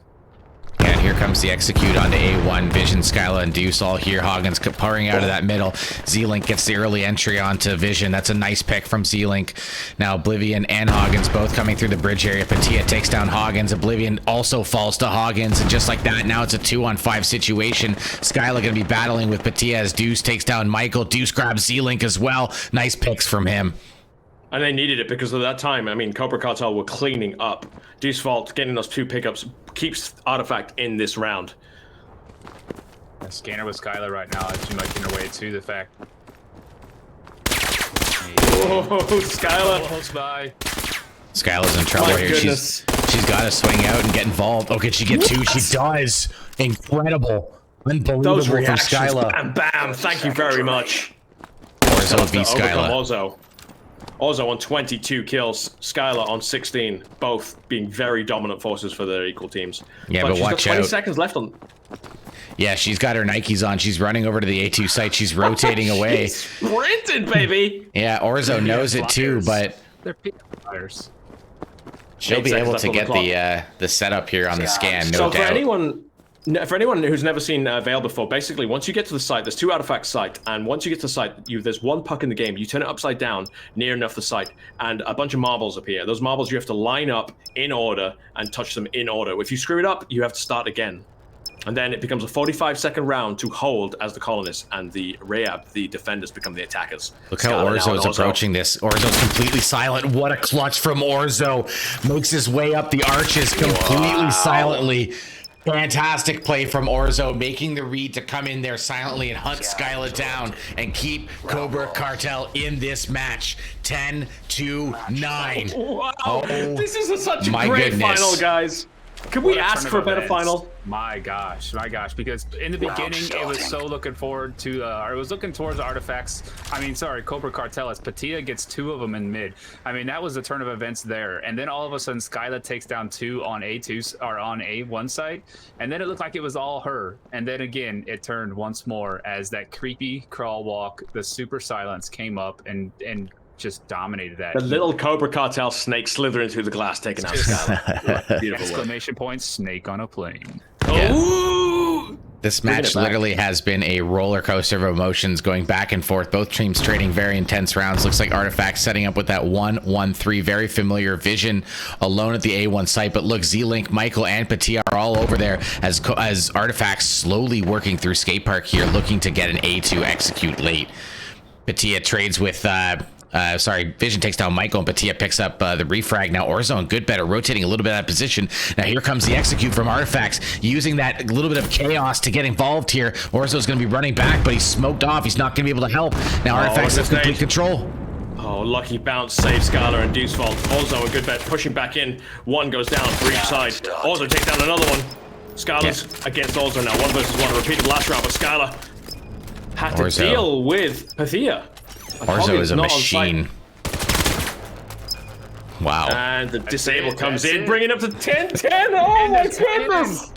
And here comes the execute onto A1. Vision, Skyla, and Deuce all here. Hagens pouring out of that middle. Z-Link gets the early entry onto Vision. That's a nice pick from Z-Link. Now Oblivion and Hagens both coming through the bridge area. Patia takes down Hagens. Oblivion also falls to Hagens. And just like that, now it's a 2-on-5 situation. Skyla going to be battling with Patia as Deuce takes down Michael. Deuce grabs Z-Link as well. Nice picks from him. And they needed it because of that time. I mean, Cobra Cartel were cleaning up. Deucefault getting those 2 pickups keeps Artifact in this round. The scanner with Skyla right now is making her way to the fact. Whoa, Skyla. Close by. Skyla's in trouble here. Goodness. She's got to swing out and get involved. Oh, can she get two? She does. Incredible. Unbelievable Those from reactions, Skyla. bam, bam. Thank you very much. Orzo beat Overcome Skyla. Orzo on 22 kills, Skyla on 16, both being very dominant forces for their equal teams. Yeah, but she's watch got 20 out. seconds left on. Yeah, she's got her Nikes on. She's running over to the A2 site. She's rotating away. Sprinted, baby. Yeah, Orzo knows it too, but They're peanut flyers. she'll 8 be seconds able left to on the get clock. the setup here on the scan, no So doubt. for anyone who's never seen Vail before, basically once you get to the site, there's 2 artifacts site, and once you get to the site, there's 1 puck in the game. You turn it upside down near enough the site, and a bunch of marbles appear. Those marbles you have to line up in order and touch them in order. If you screw it up, you have to start again. And then it becomes a 45-second round to hold as the colonists, and the Rayab, the defenders, become the attackers. Look how Orzo's approaching this. Orzo's completely silent. What a clutch from Orzo. Makes his way up the arches completely silently. Fantastic play from Orzo, making the read to come in there silently and hunt Skyla down and keep Cobra Cartel in this match. 10-9. Wow, Oh, this is such a my great goodness. final, guys. Can we What ask turn for a of better events. final? My gosh, because in the beginning it was so looking forward to, or it was looking towards artifacts. I mean, sorry, Cobra Cartel as Patia gets 2 of them in mid. I mean, that was the turn of events there. And then all of a sudden, Skyla takes down 2 on A2 or on A1 side, and then it looked like it was all her. And then again, it turned once more as that creepy crawl walk, the super silence came up and just dominated that. The little Cobra Cartel snake slithering through the glass, taking out Skyla. Beautiful work. Exclamation point! Snake on a plane. Yeah. Ooh! This Bringing match it back. literally has been a roller coaster of emotions going back and forth. Both teams trading very intense rounds. Looks like Artifacts setting up with that 1-1-3. Very familiar Vision alone at the A1 site. But look, Z-Link, Michael, and Patia are all over there as Artifacts slowly working through Skate Park here, looking to get an A2 execute late. Patia trades with... Vision takes down Michael, and Patia picks up the refrag. Now Orzo and Goodbetter rotating a little bit out of position. Now here comes the execute from Artifacts, using that little bit of chaos to get involved here. Orzo's going to be running back, but he's smoked off. He's not going to be able to help. Now Artifacts has complete control. Oh, lucky bounce, saves Skyla and Deuce Vault. Orzo and Goodbet pushing back in. 1 goes down for each side. Orzo takes down another one. Skyla's against Orzo now. 1 versus 1. Repeated last round, but Skyla had to Orzo. deal with Patia. Orzo is a machine. Wow. And the disable comes that's in, it. bringing up to 10-10. Oh my goodness!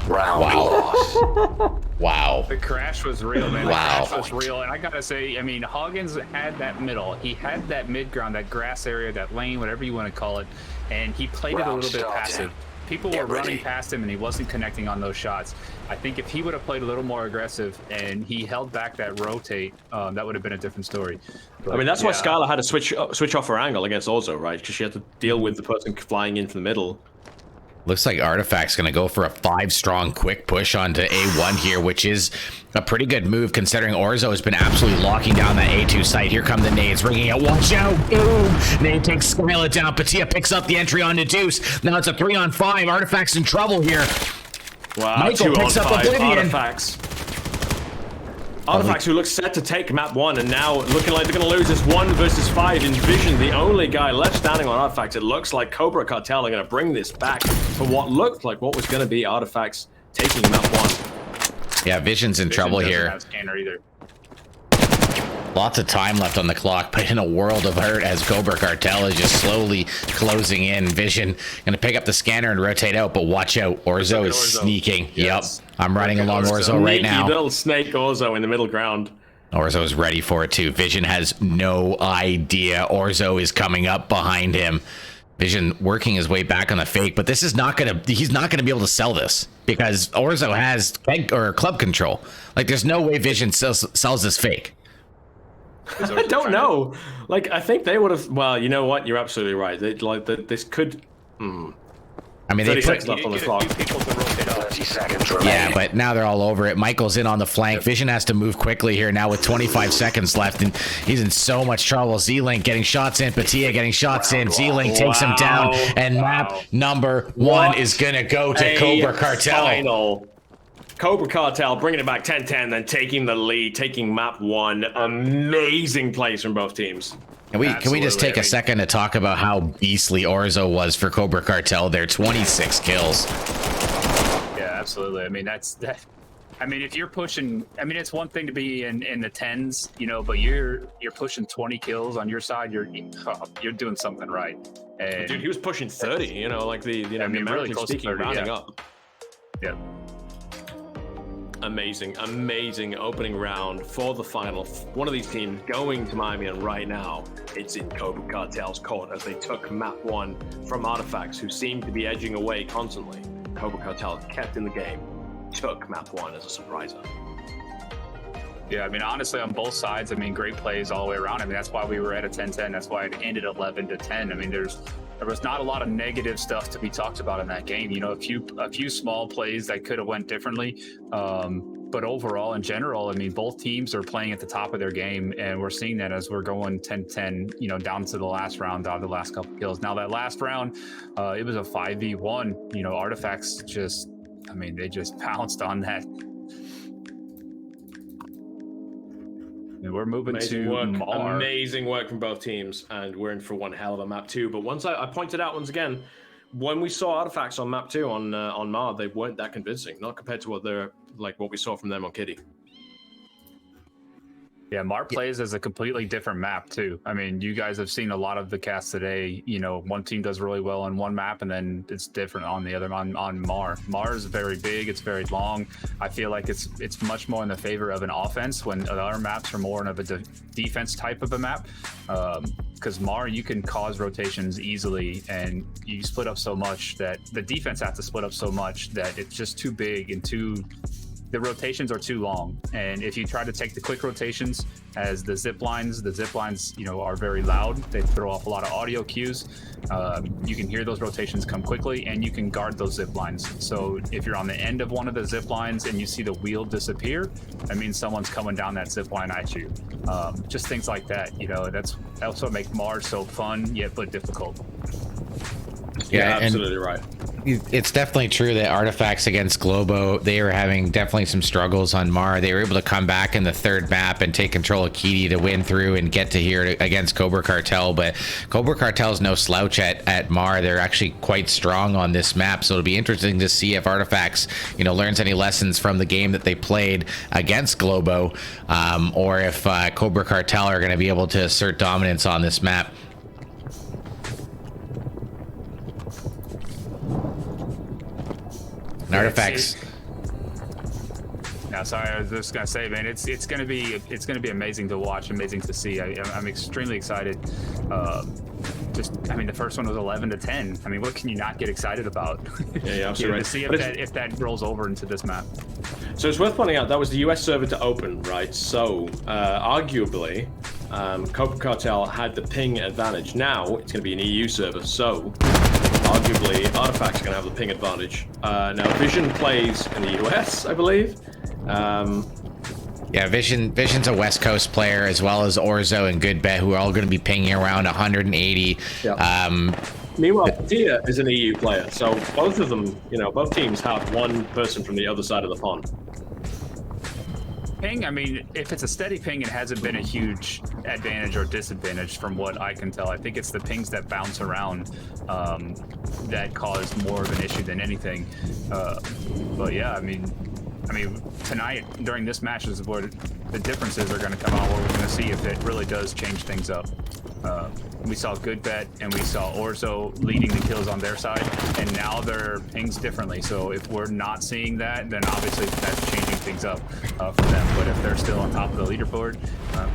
Round lost. Wow. The crash was real, man. Wow. The crash was real, and I gotta say, I mean, Hoggins had that middle. He had that mid ground, that grass area, that lane, whatever you want to call it, and he played it a little bit passive. People were running past him, and he wasn't connecting on those shots. I think if he would have played a little more aggressive and he held back that rotate, that would have been a different story. But, I mean, that's why Skyla had to switch off her angle against Orzo, right? Because she had to deal with the person flying into the middle. Looks like Artifact's going to go for a 5-strong quick push onto A1 here, which is a pretty good move considering Orzo has been absolutely locking down that A2 site. Here come the nades, ringing out. Watch out! Boom! Nade takes Skyla down. Patia picks up the entry onto Deuce. Now it's a 3-on-5. Artifact's in trouble here. Wow, Michael 2 on picks up 5 Oblivion. Artifacts. Artifacts who look set to take map 1 and now looking like they're going to lose this 1 versus 5 in Vision, the only guy left standing on Artifacts. It looks like Cobra Cartel are going to bring this back to what looked like what was going to be Artifacts taking map 1. Yeah, Vision's in trouble doesn't here. have scanner either. Lots of time left on the clock, but in a world of hurt as Cobra Cartel is just slowly closing in. Vision going to pick up the scanner and rotate out, but watch out. Orzo is sneaking. Yes. Yep. I'm running along Orzo right now. Little snake Orzo in the middle ground. Orzo is ready for it too. Vision has no idea Orzo is coming up behind him. Vision working his way back on the fake, but this is not he's not gonna be able to sell this because Orzo has club control. Like there's no way Vision sells this fake. I don't know. Like, I think they would have. Well, you know what? You're absolutely right. This could. I mean, 30 they put seconds left on the clock. 30 seconds remaining. yeah, but now they're all over it. Michael's in on the flank. Vision has to move quickly here now with 25 seconds left, and he's in so much trouble. Z-Link getting shots in, Patia getting shots in. Z-Link takes him down, and map number 1 is gonna go to Cobra Cartel. Final. Cobra Cartel bringing it back 10-10, then taking the lead, taking map 1. Amazing plays from both teams. Can we just take a second to talk about how beastly Orzo was for Cobra Cartel? They're 26 kills. Yeah, absolutely. I mean, I mean, if you're pushing, I mean, it's one thing to be in the tens, you know, but you're pushing 20 kills on your side. You're doing something right. And dude, he was pushing 30. You know, like the really close to 30, rounding yeah. up. Yeah. Amazing opening round for the final. One of these teams going to Miami, and right now it's in Cobra Cartel's court as they took map 1 from Artifacts, who seemed to be edging away constantly. Cobra Cartel kept in the game, took map 1 as a surpriser. Yeah, I mean, honestly, on both sides, I mean, great plays all the way around. I mean, that's why we were at a 10-10. That's why it ended 11-10. I mean, there was not a lot of negative stuff to be talked about in that game. You know, a few small plays that could have went differently. But overall, in general, I mean, both teams are playing at the top of their game, and we're seeing that as we're going 10-10, you know, down to the last round, down to the last couple kills. Now, that last round, it was a 5v1. You know, Artifacts they just pounced on that. And we're moving Mar. Amazing work from both teams, and we're in for one hell of a map 2. But once I pointed out once again, when we saw Artifacts on map 2 on Mar, they weren't that convincing, not compared to what we saw from them on Kitty. Yeah, Mar plays as a completely different map too. I mean, you guys have seen a lot of the casts today. You know, one team does really well on one map, and then it's different on the other on Mar. Mar is very big. It's very long. I feel like it's much more in the favor of an offense when the other maps are more of a defense type of a map. Because Mar, you can cause rotations easily, and you split up so much that the defense has to split up so much that it's just too big and the rotations are too long. And if you try to take the quick rotations as the zip lines, you know, are very loud. They throw off a lot of audio cues. You can hear those rotations come quickly, and you can guard those zip lines. So if you're on the end of one of the zip lines and you see the wheel disappear, that means someone's coming down that zip line at you. Just things like that, you know, that's what makes Mars so fun yet but difficult. Yeah, absolutely right. It's definitely true that Artifacts against Globo, they were having definitely some struggles on Mar. They were able to come back in the third map and take control of Kitty to win through and get to here against Cobra Cartel. But Cobra Cartel is no slouch at Mar. They're actually quite strong on this map. So it'll be interesting to see if Artifacts, you know, learns any lessons from the game that they played against Globo, or if Cobra Cartel are going to be able to assert dominance on this map. Artifacts. No, sorry, I was just gonna say, man, it's gonna be amazing to watch, amazing to see. I'm extremely excited. I mean, the first one was 11-10. I mean, what can you not get excited about? Yeah, absolutely. To see if that rolls over into this map. So it's worth pointing out that was the US server to open, right? So arguably, Cobra Cartel had the ping advantage. Now it's going to be an EU server, so arguably Artifacts are going to have the ping advantage. Now Vision plays in the US, I believe. Yeah, Vision's a West Coast player, as well as Orzo and Goodbet, who are all going to be pinging around 180. Yeah. Meanwhile, Tia is an EU player, so both of them, you know, both teams have one person from the other side of the pond. Ping, I mean, if it's a steady ping, it hasn't been a huge advantage or disadvantage from what I can tell. I think it's the pings that bounce around that cause more of an issue than anything. But yeah, I mean, tonight during this match is where the differences are going to come out, where we're going to see if it really does change things up. We saw Goodbet and we saw Orzo leading the kills on their side, and now they're pings differently. So if we're not seeing that, then obviously that's changing things up for them. But if they're still on top of the leaderboard,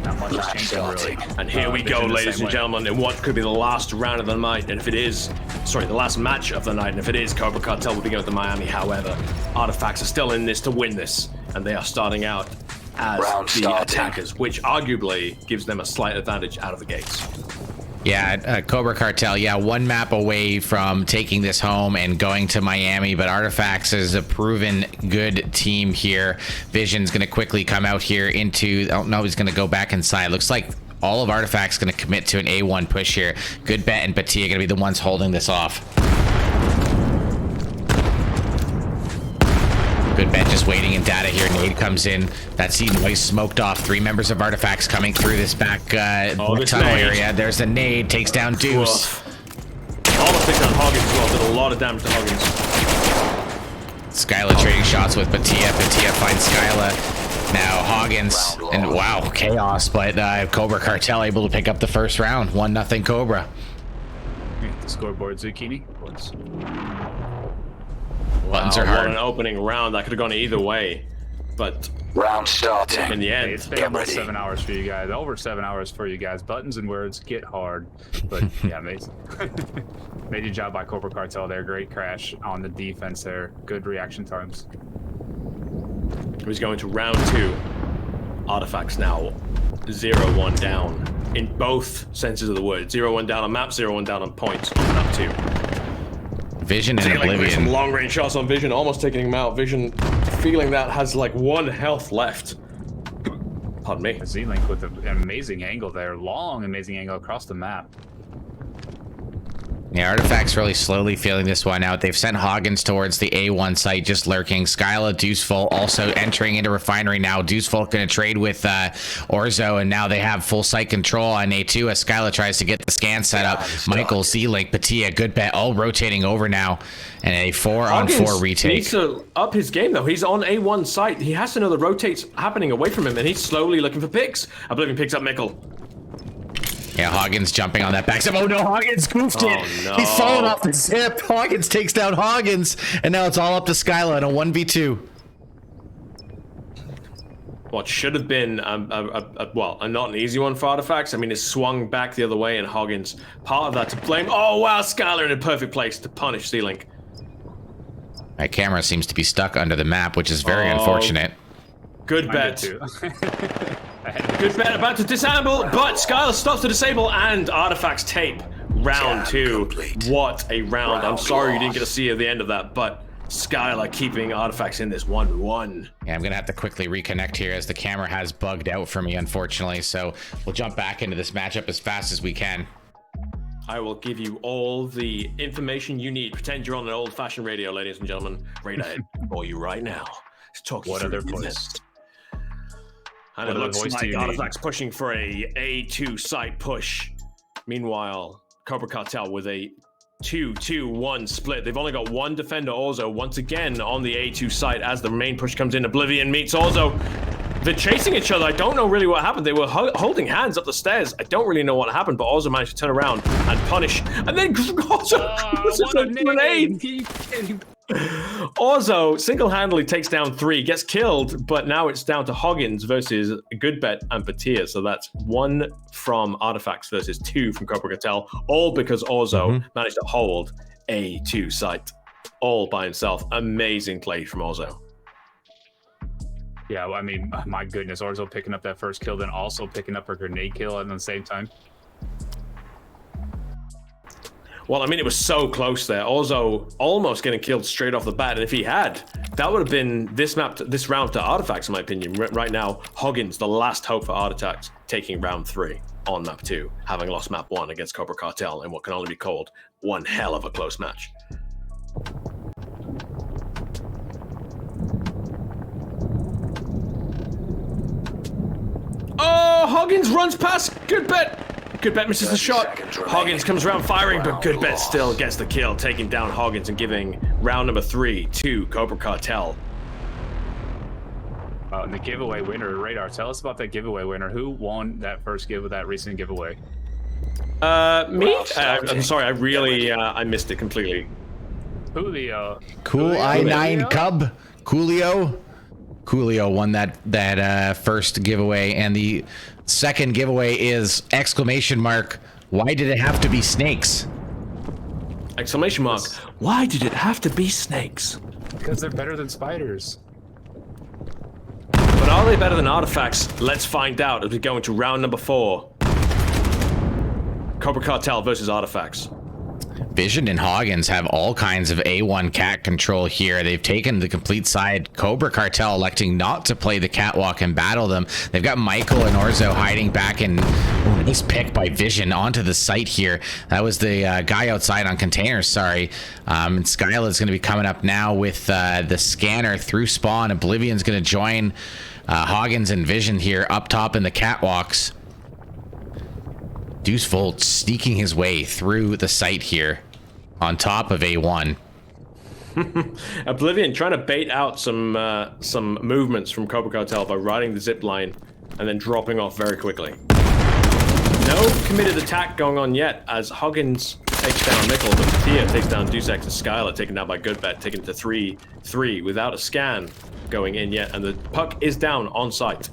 not much is changing really. And here we go, ladies and gentlemen, in what could be the last round of the night. And if it is, the last match of the night, and if it is, Cobra Cartel will be going to Miami. However, Artifacts are still in this to win this, and they are starting out as the attackers, which arguably gives them a slight advantage out of the gates. Yeah, Cobra Cartel, one map away from taking this home and going to Miami, but Artifacts is a proven good team here. Vision's going to quickly come out here into, I don't know, he's going to go back inside. Looks like all of Artifacts going to commit to an A1 push here. Goodbet and Batia are going to be the ones holding this off. Goodbet just just waiting in data here. Nade comes in. That's noise smoked off. 3 members of Artifacts coming through this back tunnel area. There's the nade, takes down Deuce. Almost takes down Hoggins as well. Did a lot of damage to Hoggins. Skyla trading shots with Patia. Patia finds Skyla. Now Hoggins, and wow, chaos, but Cobra Cartel able to pick up the first round. 1-0 Cobra. The scoreboard, Zucchini. Buttons are hard. What an opening round. That could have gone either way. But Round starting. in the end, It's been almost 7 hours for you guys. Over 7 hours for you guys. Buttons and words get hard. But yeah, amazing. Major job by Cobra Cartel there. Great crash on the defense there. Good reaction times. he's going to round 2. Artifacts now 0-1 down in both senses of the word. 0-1 down on map, 0-1 down on points on map 2. Vision and Like Oblivion. some long range shots on Vision, almost taking him out. Vision feeling that has like 1 health left. Pardon me. Z-Link with an amazing angle there. Long, amazing angle across the map. Yeah, Artifacts really slowly feeling this one out. They've sent Hoggins towards the A1 site, just lurking. Skyla, Deuceful also entering into Refinery now. Deuceful going to trade with Orzo, and now they have full site control on A2 as Skyla tries to get the scan set up. Michael, Z-Link, Patia, good bet, all rotating over now. And a 4-on-4 retake. Needs to up his game though. He's on A1 site. He has to know the rotates happening away from him, and he's slowly looking for picks. Oblivion picks up Mickle. Yeah, Hoggins jumping on that backside. Oh no, Hoggins goofed it. No. He's falling off the zip. Hoggins takes down Hoggins, and now it's all up to Skyla in a 1v2. What should have been well, not an easy one for Artifacts. I mean, it swung back the other way, and Hoggins part of that to blame. Oh wow, Skylar in a perfect place to punish Z-Link. My camera seems to be stuck under the map, which is very unfortunate. Good bet. Good bet, about to disable, but Skylar stops to disable, and Artifacts tape. Round 2. Complete. What a round. I'm Round sorry you didn't get to lost. see the end of that, but Skylar keeping Artifacts in this 1-1. Yeah, I'm gonna have to quickly reconnect here as the camera has bugged out for me, unfortunately. So we'll jump back into this matchup as fast as we can. I will give you all the information you need. Pretend you're on an old-fashioned radio, ladies and gentlemen. Right ahead for you right now. Let's talk What through other this. voice? And What it other looks voice do like you need? Artifacts pushing for a A2 site push. Meanwhile, Cobra Cartel with a 2-2-1 split. They've only got 1 defender, Orzo, once again on the A2 site as the main push comes in. Oblivion meets Orzo. They're chasing each other. I don't know really what happened. They were holding hands up the stairs. I don't really know what happened, but Orzo managed to turn around and punish. And then Orzo uses a grenade. Orzo single-handedly takes down 3, gets killed, but now it's down to Hoggins versus Goodbet and Patia. So that's 1 from Artifacts versus 2 from Cobra Cartel, all because Orzo managed to hold A2 site all by himself. Amazing play from Orzo. Yeah, well, I mean, my goodness, Orzo picking up that first kill, then also picking up a grenade kill at the same time. Well, I mean, it was so close there. Orzo almost getting killed straight off the bat, and if he had, that would have been this round to Artifacts, in my opinion. Right now, Hoggins, the last hope for Artifacts, taking round 3 on map 2, having lost map 1 against Cobra Cartel in what can only be called one hell of a close match. Oh, Hoggins runs past. Good bet. Good bet misses the shot. Hoggins comes around firing, but Good bet still gets the kill, taking down Hoggins and giving round number 3 to Cobra Cartel. And the giveaway winner, Radar, tell us about that giveaway winner. Who won that first that recent giveaway? Me? I'm sorry, I really, I missed it completely. Julio. Cool I-9 Cub. Coolio won that first giveaway, and the second giveaway is exclamation mark, why did it have to be snakes? Exclamation mark, why did it have to be snakes? Because they're better than spiders. But are they better than Artifacts? Let's find out as we go into round number 4. Cobra Cartel versus Artifacts. Vision and Hoggins have all kinds of A1 cat control here. They've taken the complete side. Cobra Cartel electing not to play the catwalk and battle them. They've got Michael and Orzo hiding back in. Oh, nice pick by Vision onto the site here. That was the guy outside on containers, sorry. And Skyla's going to be coming up now with the scanner through spawn. Oblivion's going to join Hoggins and Vision here up top in the catwalks. Deuce Volt sneaking his way through the site here on top of A1. Oblivion trying to bait out some movements from Cobra Cartel by riding the zip line and then dropping off very quickly. No committed attack going on yet as Hoggins takes down Nickel, but Thea takes down Deuce X and Skylar, taken down by Goodbet, taken to 3-3 without a scan going in yet, and the puck is down on site.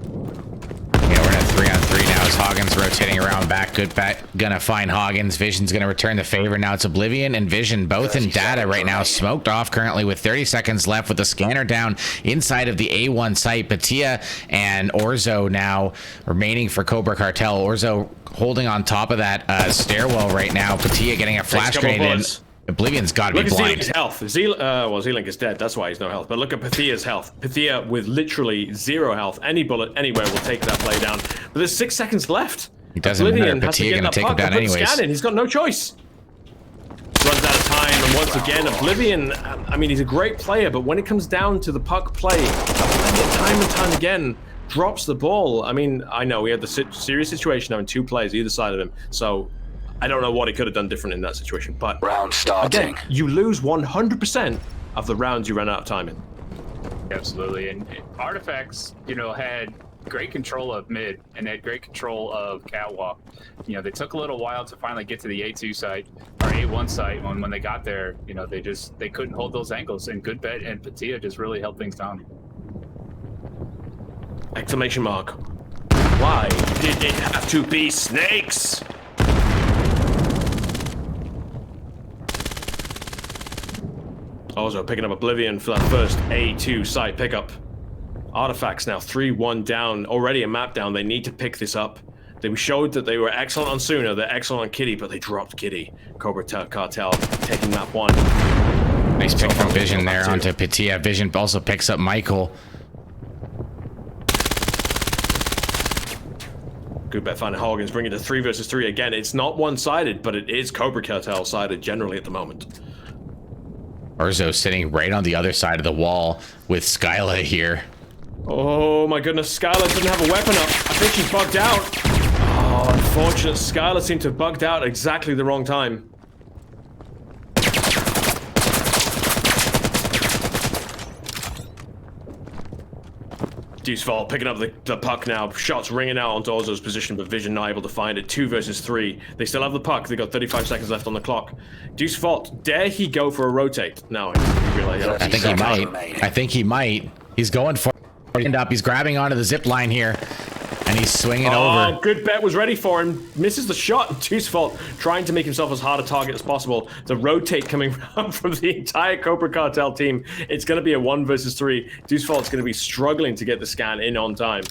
Yeah, we're at 3-on-3 now as Hoggins rotating around back. Good bet. Gonna find Hoggins. Vision's gonna return the favor. Now it's Oblivion and Vision both in data right now. Smoked off currently with 30 seconds left with the scanner down inside of the A1 site. Batia and Orzo now remaining for Cobra Cartel. Orzo holding on top of that stairwell right now. Batia getting a flash grenade in. Oblivion's got to be blind. Look at health. Z-Link is dead. That's why he's no health. But look at Pythia's health. Pythia with literally 0 health. Any bullet anywhere will take that play down. But there's 6 seconds left. It doesn't matter. Pythia going to take him down anyways. He's got no choice. Runs out of time, and once again, Oblivion, I mean, he's a great player, but when it comes down to the puck play, Oblivion time and time again drops the ball. I mean, I know we had the serious situation having 2 players either side of him, so I don't know what he could have done different in that situation, but round starting. Again, you lose 100% of the rounds you ran out of time in. Absolutely, and Artifacts, you know, had great control of mid and they had great control of catwalk. You know, they took a little while to finally get to the A2 site or A1 site. When they got there, you know, they couldn't hold those angles, and Goodbet and Patia just really held things down. Exclamation mark. Why did it have to be snakes? Also picking up Oblivion for that first A2 site pickup. Artifacts now 3-1 down, already a map down. They need to pick this up. They showed that they were excellent on Suna, they're excellent on Kitty, but they dropped Kitty. Cobra Cartel taking map 1. Nice pick from Vision there onto Patia. Vision also picks up Michael. Good bet finding Hoggins, bringing it to 3 versus 3 again. It's not one-sided, but it is Cobra Cartel sided generally at the moment. Orzo sitting right on the other side of the wall with Skyla here. Oh my goodness, Skyla doesn't have a weapon up. I think she's bugged out. Oh, unfortunate. Skyla seemed to have bugged out at exactly the wrong time. Deuce Vault picking up the puck now. Shots ringing out onto Orzo's position, but Vision not able to find it. 2 versus 3. They still have the puck. They got 35 seconds left on the clock. Deuce Vault, dare he go for a rotate? No, I think he might. I think he might. He's going for it. Up. He's grabbing onto the zip line here, and he's swinging over. Oh, Good bet was ready for him. Misses the shot. Deuce Vault trying to make himself as hard a target as possible. The rotate coming from the entire Cobra Cartel team. It's going to be a 1 versus 3. Deuce Vault's going to be struggling to get the scan in on time.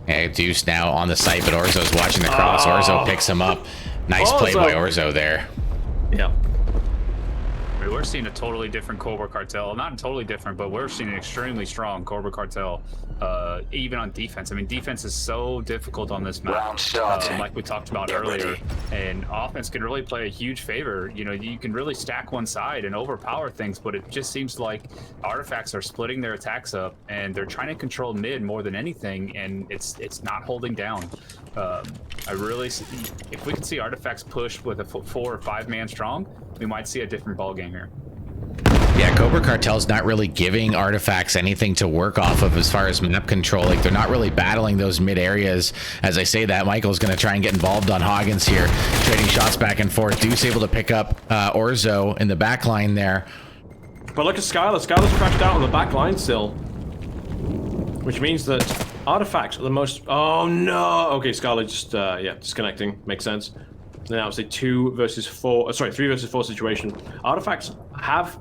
Yeah, Deuce now on the site, but Orzo's watching the cross. Orzo picks him up. Nice play by Orzo there. Yeah. We're seeing a totally different Cobra Cartel. Not totally different, but we're seeing an extremely strong Cobra Cartel, even on defense. I mean, defense is so difficult on this map, like we talked about earlier. And offense can really play a huge favor. You know, you can really stack one side and overpower things, but it just seems like Artifacts are splitting their attacks up, and they're trying to control mid more than anything, and it's not holding down. I really, if we could see Artifacts push with a 4 or 5 man strong, we might see a different ball game here. Yeah, Cobra Cartel's not really giving Artifacts anything to work off of as far as map control. Like, they're not really battling those mid areas. As I say that, Michael's going to try and get involved on Hoggins here, trading shots back and forth. Deuce able to pick up Orzo in the back line there. But look at Skylar. Skylar's crashed out on the back line still, which means that Artifacts are the most... Oh no! Okay, Skylar just yeah, disconnecting. Makes sense. Now it's a 2 versus 4, sorry, 3 versus 4 situation. Artifacts have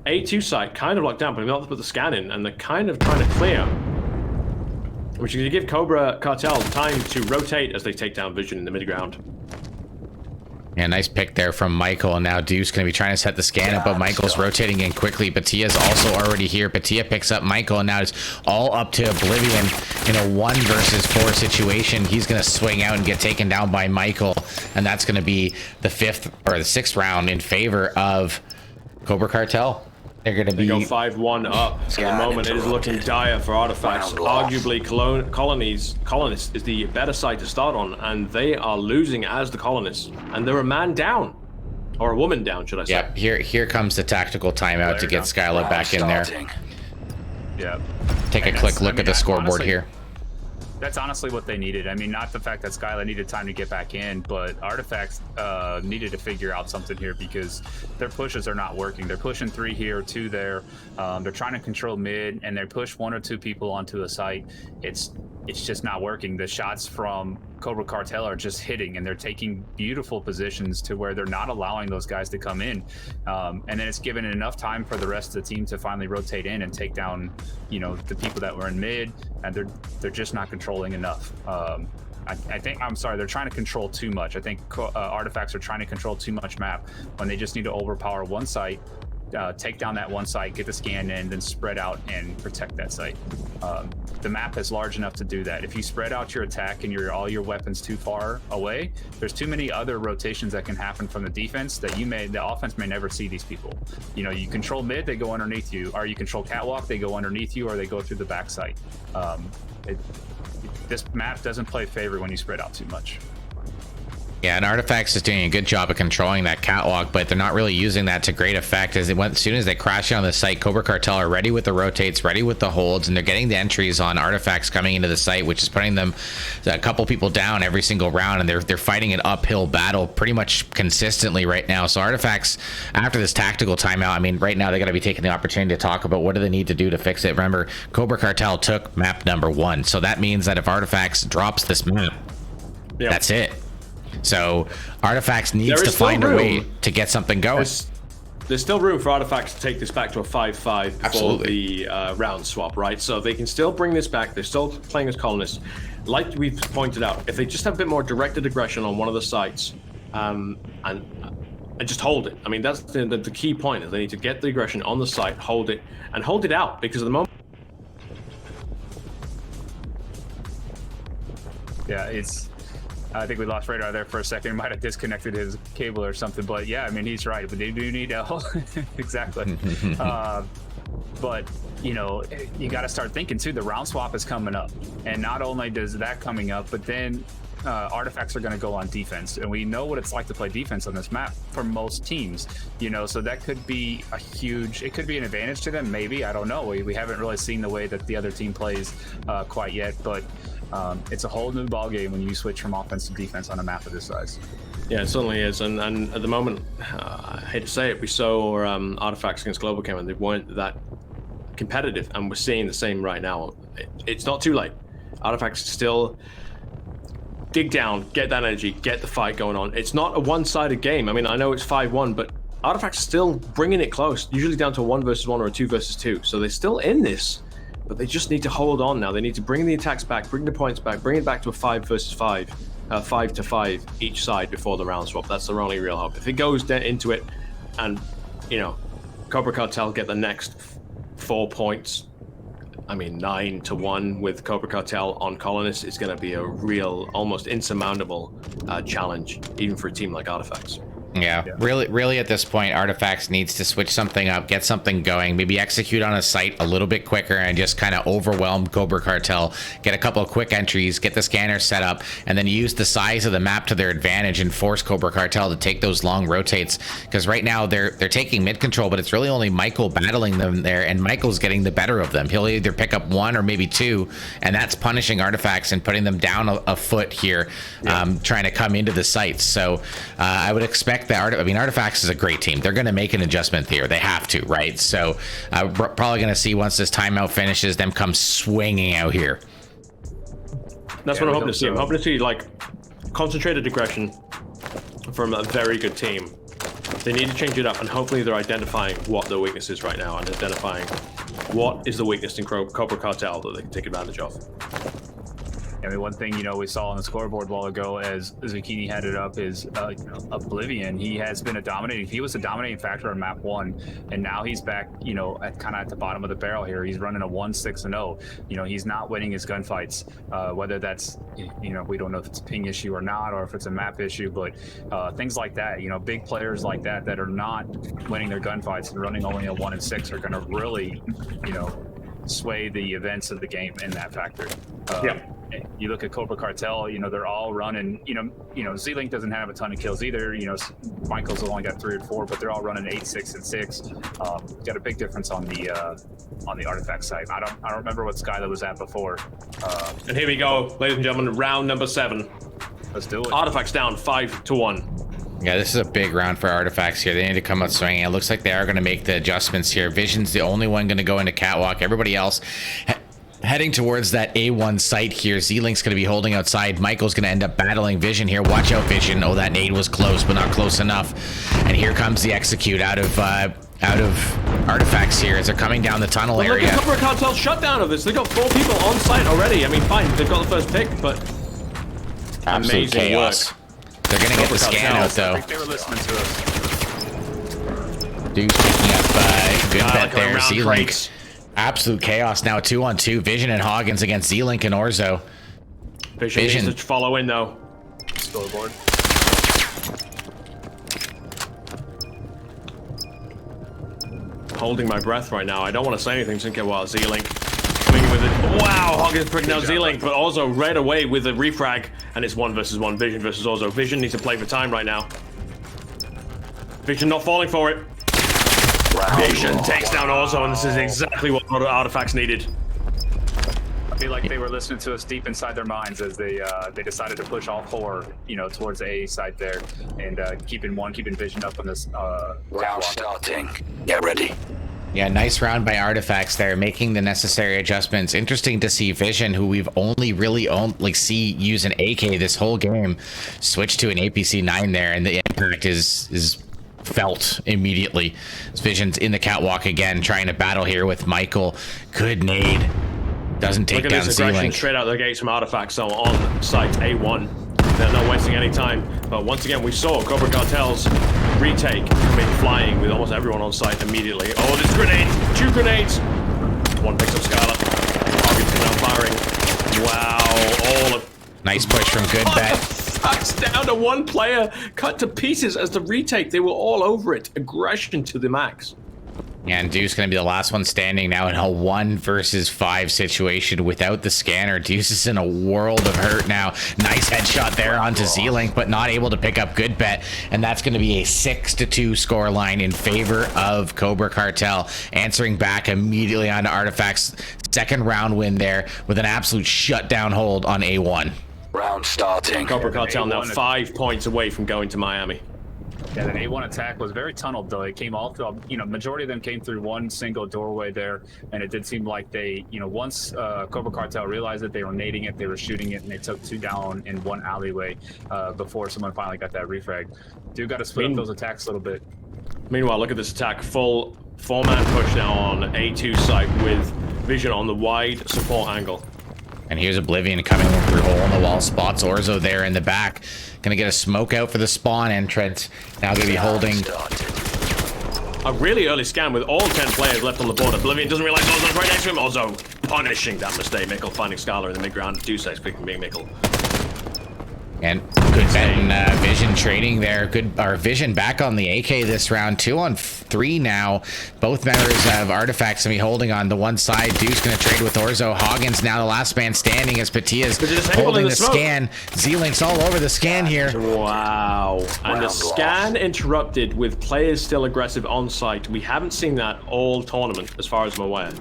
A2 site kind of locked down, but they've not put the scan in, and they're kind of trying to clear. which is going to give Cobra Cartel time to rotate as they take down Vision in the mid-ground. Yeah, nice pick there from Michael, and now Duke's going to be trying to set the scan up, but Michael's rotating in quickly. Batia's also already here. Batia picks up Michael, and now it's all up to Oblivion in a 1 versus 4 situation. He's going to swing out and get taken down by Michael, and that's going to be the 5th or the 6th round in favor of Cobra Cartel. They're going to be... They go 5-1 up. At the moment, it is looking dire for Artifacts. Arguably, Colonists is the better side to start on, and they are losing as the Colonists. And they're a man down. Or a woman down, should I say. Yeah, here comes the tactical timeout to get Skylar back in there. Yeah. Take a quick look at the scoreboard here. That's honestly what they needed. I mean, not the fact that Skylar needed time to get back in, but Artifacts needed to figure out something here because their pushes are not working. They're pushing 3 here, 2 there. They're trying to control mid, and they push 1 or 2 people onto a site. It's just not working. The shots from Cobra Cartel are just hitting, and they're taking beautiful positions to where they're not allowing those guys to come in. And then it's given enough time for the rest of the team to finally rotate in and take down, you know, the people that were in mid, and they're just not controlling enough. I'm sorry, they're trying to control too much. I think Artifacts are trying to control too much map when they just need to overpower one site, take down that one site, get the scan in, then spread out and protect that site. The map is large enough to do that. If you spread out your attack and all your weapons too far away, there's too many other rotations that can happen from the defense that the offense may never see these people. You know, you control mid, they go underneath you, or you control catwalk, they go underneath you, or they go through the back site. This map doesn't play favor when you spread out too much. Yeah, and Artifacts is doing a good job of controlling that catwalk, but they're not really using that to great effect. As soon as they crash on the site, Cobra Cartel are ready with the rotates, ready with the holds, and they're getting the entries on Artifacts coming into the site, which is putting them a couple people down every single round, and they're fighting an uphill battle pretty much consistently right now. So Artifacts, after this tactical timeout, I mean, right now they got to be taking the opportunity to talk about what do they need to do to fix it. Remember, Cobra Cartel took map number 1, so that means that if Artifacts drops this map, that's it. So Artifacts needs to find a way to get something going. There's still room for Artifacts to take this back to a 5-5 before the round swap, right? So they can still bring this back. They're still playing as colonists. Like we've pointed out, if they just have a bit more directed aggression on one of the sites and just hold it. I mean, that's the key point, is they need to get the aggression on the site, hold it, and hold it out, because at the moment... Yeah, I think we lost Radar there for a second. He might have disconnected his cable or something, but yeah, I mean, he's right. But they do need help. Exactly. But, you know, you got to start thinking, too, the round swap is coming up. And not only does that coming up, but then Artifacts are going to go on defense. And we know what it's like to play defense on this map for most teams, you know, so that could be it could be an advantage to them, maybe. I don't know. We haven't really seen the way that the other team plays quite yet, but it's a whole new ballgame when you switch from offense to defense on a map of this size. Yeah, it certainly is. And at the moment, I hate to say it, we saw Artifacts against Global Cam, and they weren't that competitive, and we're seeing the same right now. It's not too late. Artifacts still dig down, get that energy, get the fight going on. It's not a one-sided game. I mean, I know it's 5-1, but Artifacts still bringing it close, usually down to a 1 versus 1 or a 2 versus 2. So they're still in this, but they just need to hold on now. They need to bring the attacks back, bring the points back, bring it back to a 5 versus 5, 5 to 5 each side before the round swap. That's their only real hope. If it goes into it, and you know, Cobra Cartel get the next 4 points, I mean 9-1 with Cobra Cartel on Colonists, is going to be a real, almost insurmountable challenge, even for a team like Artifacts. Yeah, really at this point, Artifacts needs to switch something up, get something going, maybe execute on a site a little bit quicker and just kind of overwhelm Cobra Cartel, get a couple of quick entries, get the scanner set up, and then use the size of the map to their advantage and force Cobra Cartel to take those long rotates. Because right now they're taking mid control, but it's really only Michael battling them there, and Michael's getting the better of them. He'll either pick up 1 or maybe 2, and that's punishing Artifacts and putting them down a foot here, trying to come into the sites. So I would expect that Artifacts is a great team. They're going to make an adjustment here. They have to, right? So we're probably going to see, once this timeout finishes, them come swinging out here. That's what I'm hoping to see. I'm hoping to see like concentrated aggression from a very good team. They need to change it up, and hopefully they're identifying what their weakness is right now and identifying what is the weakness in Cobra Cartel that they can take advantage of. I mean, one thing, we saw on the scoreboard a while ago as Zucchini had it up is, Oblivion. He was a dominating factor on map 1, and now he's back, at the bottom of the barrel here. He's running a 1-6-0. He's not winning his gunfights, whether that's, we don't know if it's a ping issue or not, or if it's a map issue, but things like that, big players like that are not winning their gunfights and running only a 1-6 are going to really, sway the events of the game in that factor. You look at Cobra Cartel, they're all running, Z-Link doesn't have a ton of kills either. Michael's only got 3 or 4, but they're all running 8, 6, and 6. Got a big difference on the artifact side. I don't remember what Skylar was at before. And here we go, ladies and gentlemen, round number 7. Let's do it. Artifacts down 5-1. Yeah, this is a big round for Artifacts here. They need to come out swinging. It looks like they are going to make the adjustments here. Vision's the only one going to go into catwalk. Everybody else heading towards that A1 site here. Z-Link's going to be holding outside. Michael's going to end up battling Vision here. Watch out, Vision. Oh, that nade was close, but not close enough. And here comes the execute out of Artifacts here as they're coming down the tunnel area. Look at Cobra Cartel's shutdown of this. They've got 4 people on site already. I mean, fine, they've got the first pick, but absolute amazing chaos. Work. They're going to get the scan out, though. I think they were listening to us. Dude's picking up good bet there. Z-Link. Crates. Absolute chaos now. 2-on-2. Vision and Hoggins against Z-Link and Orzo. Vision needs to follow in, though. Scoreboard. Holding my breath right now. I don't want to say anything since while Z-Link swinging with it. Wow, Hoggins picking out Z-Link, but also right away with a refrag, and it's 1 versus 1. Vision versus Orzo. Vision needs to play for time right now. Vision not falling for it. Vision takes down Orzo, and this is exactly what Artifacts needed. I feel like they were listening to us deep inside their minds as they decided to push all 4, towards the A side there, and keeping Vision up on this. Round starting. Get ready. Yeah, nice round by Artifacts there, making the necessary adjustments. Interesting to see Vision, who we've only really see use an AK this whole game, switch to an APC-9 there, and the impact is felt immediately. Vision's in the catwalk again, trying to battle here with Michael. Good nade. Doesn't take down this aggression Z-Link. straight out the gates from Artifacts, so on site A1. They're not wasting any time. But once again, we saw Cobra Cartel's retake come in flying with almost everyone on site immediately. Oh, there's grenades! 2 grenades! 1 picks up Scarlet. Hoggins is now firing. Wow, all of... Nice push from Good Bet. Artifacts down to 1 player, cut to pieces as the retake. They were all over it. Aggression to the max. And Deuce going to be the last one standing now in a 1 versus 5 situation without the scanner. Deuce is in a world of hurt now. Nice headshot there onto Z-Link, but not able to pick up Good Bet. And that's going to be a 6-2 score line in favor of Cobra Cartel. Answering back immediately onto Artifacts. Second round win there with an absolute shutdown hold on A1. Round starting. Cobra Cartel now 5 points away from going to Miami. Yeah, that A1 attack was very tunneled, though. It came all through, majority of them came through 1 single doorway there, and it did seem like they, once Cobra Cartel realized that they were nading it, they were shooting it, and they took 2 down in 1 alleyway before someone finally got that refrag. Dude got to split up those attacks a little bit. Meanwhile, look at this attack. Full 4-man push now on A2 site with Vision on the wide support angle. And here's Oblivion coming through hole in the wall. Spots Orzo there in the back. Gonna get a smoke out for the spawn entrance. Now gonna be holding a really early scan with all 10 players left on the board. Oblivion doesn't realize Orzo's right next to him. Orzo punishing that mistake. Mickle finding Scarlet in the mid-ground. 2 seconds picking being Mickle. And Good Bet and Vision trading there. Vision back on the AK this round. 2-on-3 now. Both members of Artifacts gonna be holding on the one side. Deuce gonna trade with Orzo. Hoggins now the last man standing as Patia's holding the scan. Z-Link's all over the scan here. Wow. And the scan interrupted with players still aggressive on site. We haven't seen that all tournament as far as I'm aware.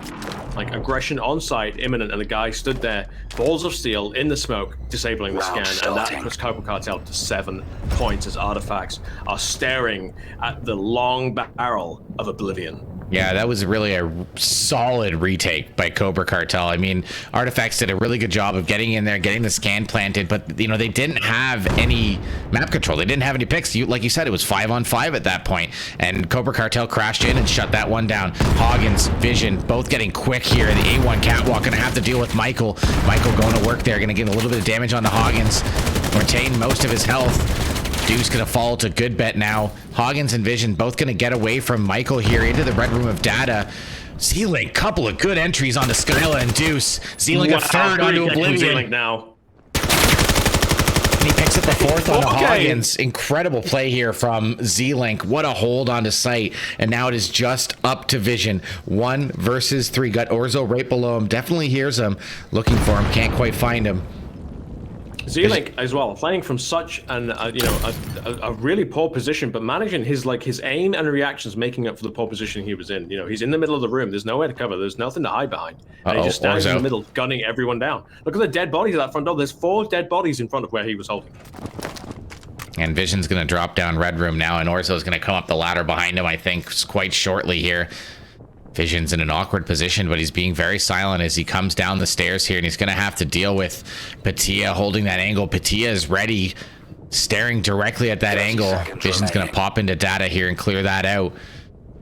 Like aggression on site, imminent, and the guy stood there, balls of steel in the smoke, disabling the scan, and that puts Cobra Cartel to 7 points as Artifacts are staring at the long barrel of Oblivion. Yeah, that was really a solid retake by Cobra Cartel. I mean, Artifacts did a really good job of getting in there, getting the scan planted, but, you know, they didn't have any map control. They didn't have any picks. Like you said, it was 5-on-5 at that point, and Cobra Cartel crashed in and shut that one down. Hoggins, Vision, both getting quick here. The A1 Catwalk going to have to deal with Michael. Michael going to work there, going to get a little bit of damage on the Hoggins, retain most of his health. Deuce gonna fall to good bet now. Hoggins and Vision both gonna get away from Michael here into the red room of data. Z-Link, couple of good entries onto Skyla and Deuce. Z-Link a third onto Oblivion. Z-Link now. And he picks up the fourth onto Hoggins. Incredible play here from Z-Link. What a hold onto sight. And now it is just up to Vision. 1 versus 3. Got Orzo right below him. Definitely hears him. Looking for him. Can't quite find him. Z-Link as well, playing from such an a really poor position, but managing his aim and reactions, making up for the poor position he was in. You know, he's in the middle of the room. There's nowhere to cover. There's nothing to hide behind. And he just stands in the middle, gunning everyone down. Look at the dead bodies at that front door. There's 4 dead bodies in front of where he was holding. And Vision's going to drop down red room now, and Orzo's going to come up the ladder behind him, I think, quite shortly here. Vision's in an awkward position, but he's being very silent as he comes down the stairs here, and he's going to have to deal with Patia holding that angle. Patia is ready, staring directly at that angle. Vision's going to pop into data here and clear that out.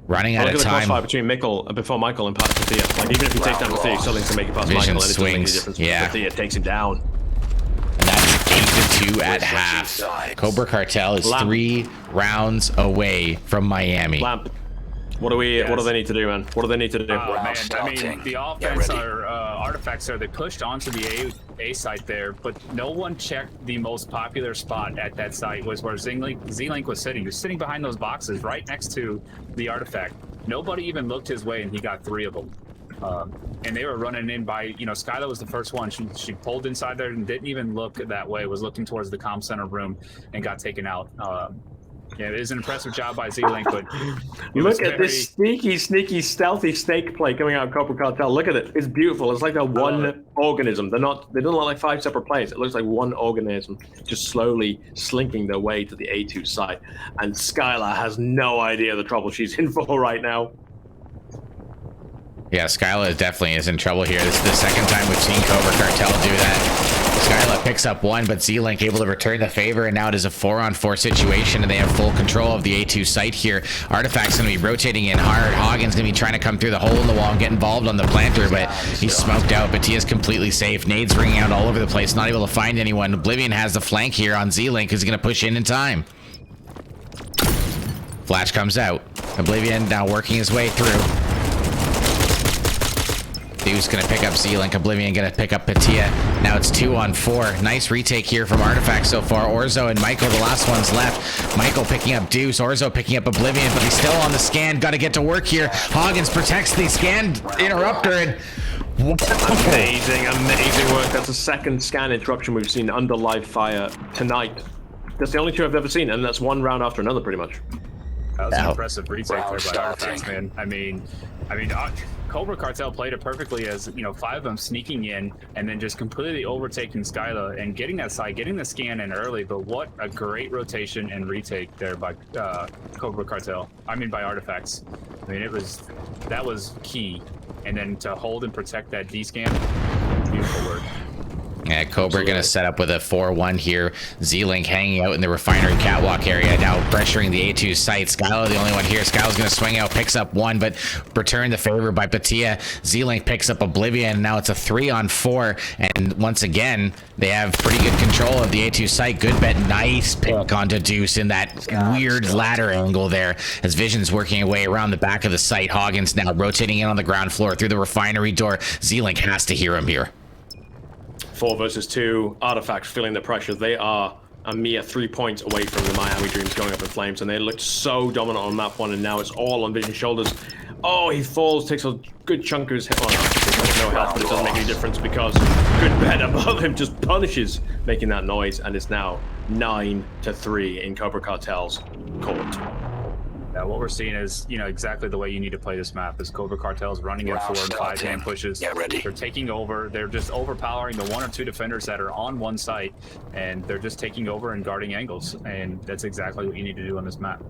Running out of time. Look at the crossfire before Michael and past Patia. Like, even if he takes down Patia, something to make it past Vision Michael, and it doesn't make any difference. Yeah. Patia takes him down. And that's 8-2 at half. Cobra Cartel is 3 rounds away from Miami. Lamp. What do they need to do, man? What do they need to do? Man, I mean, the offense are Artifacts there. They pushed onto the A site there, but no one checked the most popular spot at that site was where Z-Link was sitting. He was sitting behind those boxes right next to the Artifact. Nobody even looked his way, and he got 3 of them. And they were running in by, you know, Skyla was the first one. She pulled inside there and didn't even look that way. Was looking towards the comm center room and got taken out. Yeah, it is an impressive job by Z-Link, but look at this sneaky, stealthy snake play coming out of Cobra Cartel. Look at it. It's beautiful. It's like a one organism. They don't look like 5 separate players. It looks like one organism just slowly slinking their way to the A2 site. And Skylar has no idea the trouble she's in for right now. Yeah, Skyla definitely is in trouble here. This is the second time we've seen Cobra Cartel do that. Skyla picks up 1, but Z-Link able to return the favor, and now it is a 4-on-4 situation, and they have full control of the A2 site here. Artifact's going to be rotating in hard. Hoggins going to be trying to come through the hole in the wall and get involved on the planter, but he's smoked out. Patia's completely safe. Nades ringing out all over the place, not able to find anyone. Oblivion has the flank here on Z-Link, who's going to push in time. Flash comes out. Oblivion now working his way through. Deuce gonna pick up Z-Link. Oblivion gonna pick up Patia. Now it's 2-on-4. Nice retake here from Artifact so far. Orzo and Michael, the last ones left. Michael picking up Deuce. Orzo picking up Oblivion, but he's still on the scan. Gotta get to work here. Hoggins protects the scan interrupter, and amazing work. That's the second scan interruption we've seen under live fire tonight. That's the only 2 I've ever seen, and that's 1 round after another, pretty much. That was an impressive retake there by Artifacts, man. I mean, Cobra Cartel played it perfectly as, you know, 5 of them sneaking in and then just completely overtaking Skyla and getting that side, getting the scan in early. But what a great rotation and retake there by Cobra Cartel. By Artifacts. I mean, that was key. And then to hold and protect that D-scan, beautiful work. Yeah, Cobra going to set up with a 4-1 here. Z-Link hanging out in the refinery catwalk area, now pressuring the A2 site. Skyla the only one here. Skyla's going to swing out, picks up 1, but returned the favor by Patia. Z-Link picks up Oblivion. Now it's a 3-on-4, and once again, they have pretty good control of the A2 site. Good bet, nice pick onto Deuce in that weird ladder angle there, as Vision's working away around the back of the site. Hoggins now rotating in on the ground floor through the refinery door. Z-Link has to hear him here. 4 versus 2, Artifacts feeling the pressure. They are a mere 3 points away from the Miami Dreams going up in flames, and they looked so dominant on map 1, and now it's all on Vision's shoulders. Oh, he falls, takes a good chunk of his hit. No health, but it doesn't make any difference because good bet above him just punishes making that noise, and it's now 9-3 in Cobra Cartel's court. What we're seeing is, you know, exactly the way you need to play this map is Cobra Cartel's running at 4 and 5 man pushes. They're taking over. They're just overpowering the 1 or 2 defenders that are on one site, and they're just taking over and guarding angles. And that's exactly what you need to do on this map.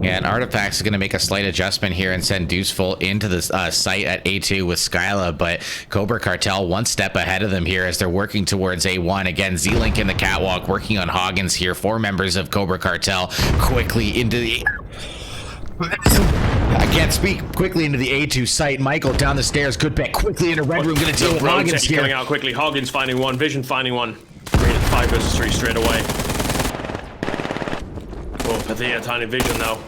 Yeah, and Artifacts is going to make a slight adjustment here and send Deuceful into the site at A2 with Skyla, but Cobra Cartel one step ahead of them here as they're working towards A1. Again, Z-Link in the catwalk working on Hoggins here. 4 members of Cobra Cartel quickly into the... I can't speak. Quickly into the A2 site. Michael down the stairs. Good bet. Quickly into Red Room. Going to deal with Hoggins here. Coming out quickly. Hoggins finding one. Vision finding one. Green at 5 versus 3 straight away. Oh, Pathia tiny Vision though.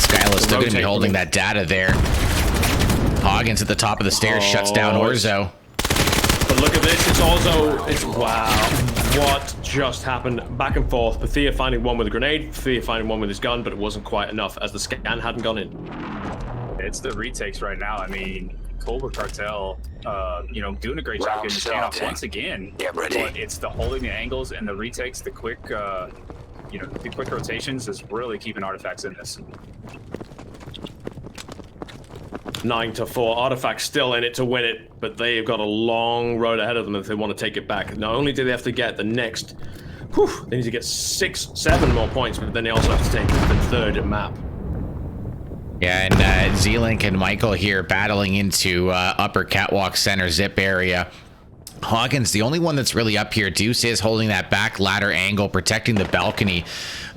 Skyla's still going to be holding that data there. Hoggins at the top of the stairs shuts down Orzo. But look at this. It's also... wow. What just happened? Back and forth. Pathia finding one with a grenade. Pathia finding one with his gun, but it wasn't quite enough as the scan hadn't gone in. It's the retakes right now. I mean, Cobra Cartel, you know, doing a great job getting the standoff once again. Get ready. But it's the holding the angles and the retakes, the quick, you know, the quick rotations is really keeping Artifacts in this. 9-4. Artifacts still in it to win it, but they've got a long road ahead of them if they want to take it back. Not only do they have to get the next, they need to get 6-7 more points, but then they also have to take the third map. Yeah, and Z-Link and Michael here battling into upper catwalk center zip area. Hoggins, the only one that's really up here. Deuce is holding that back ladder angle, protecting the balcony.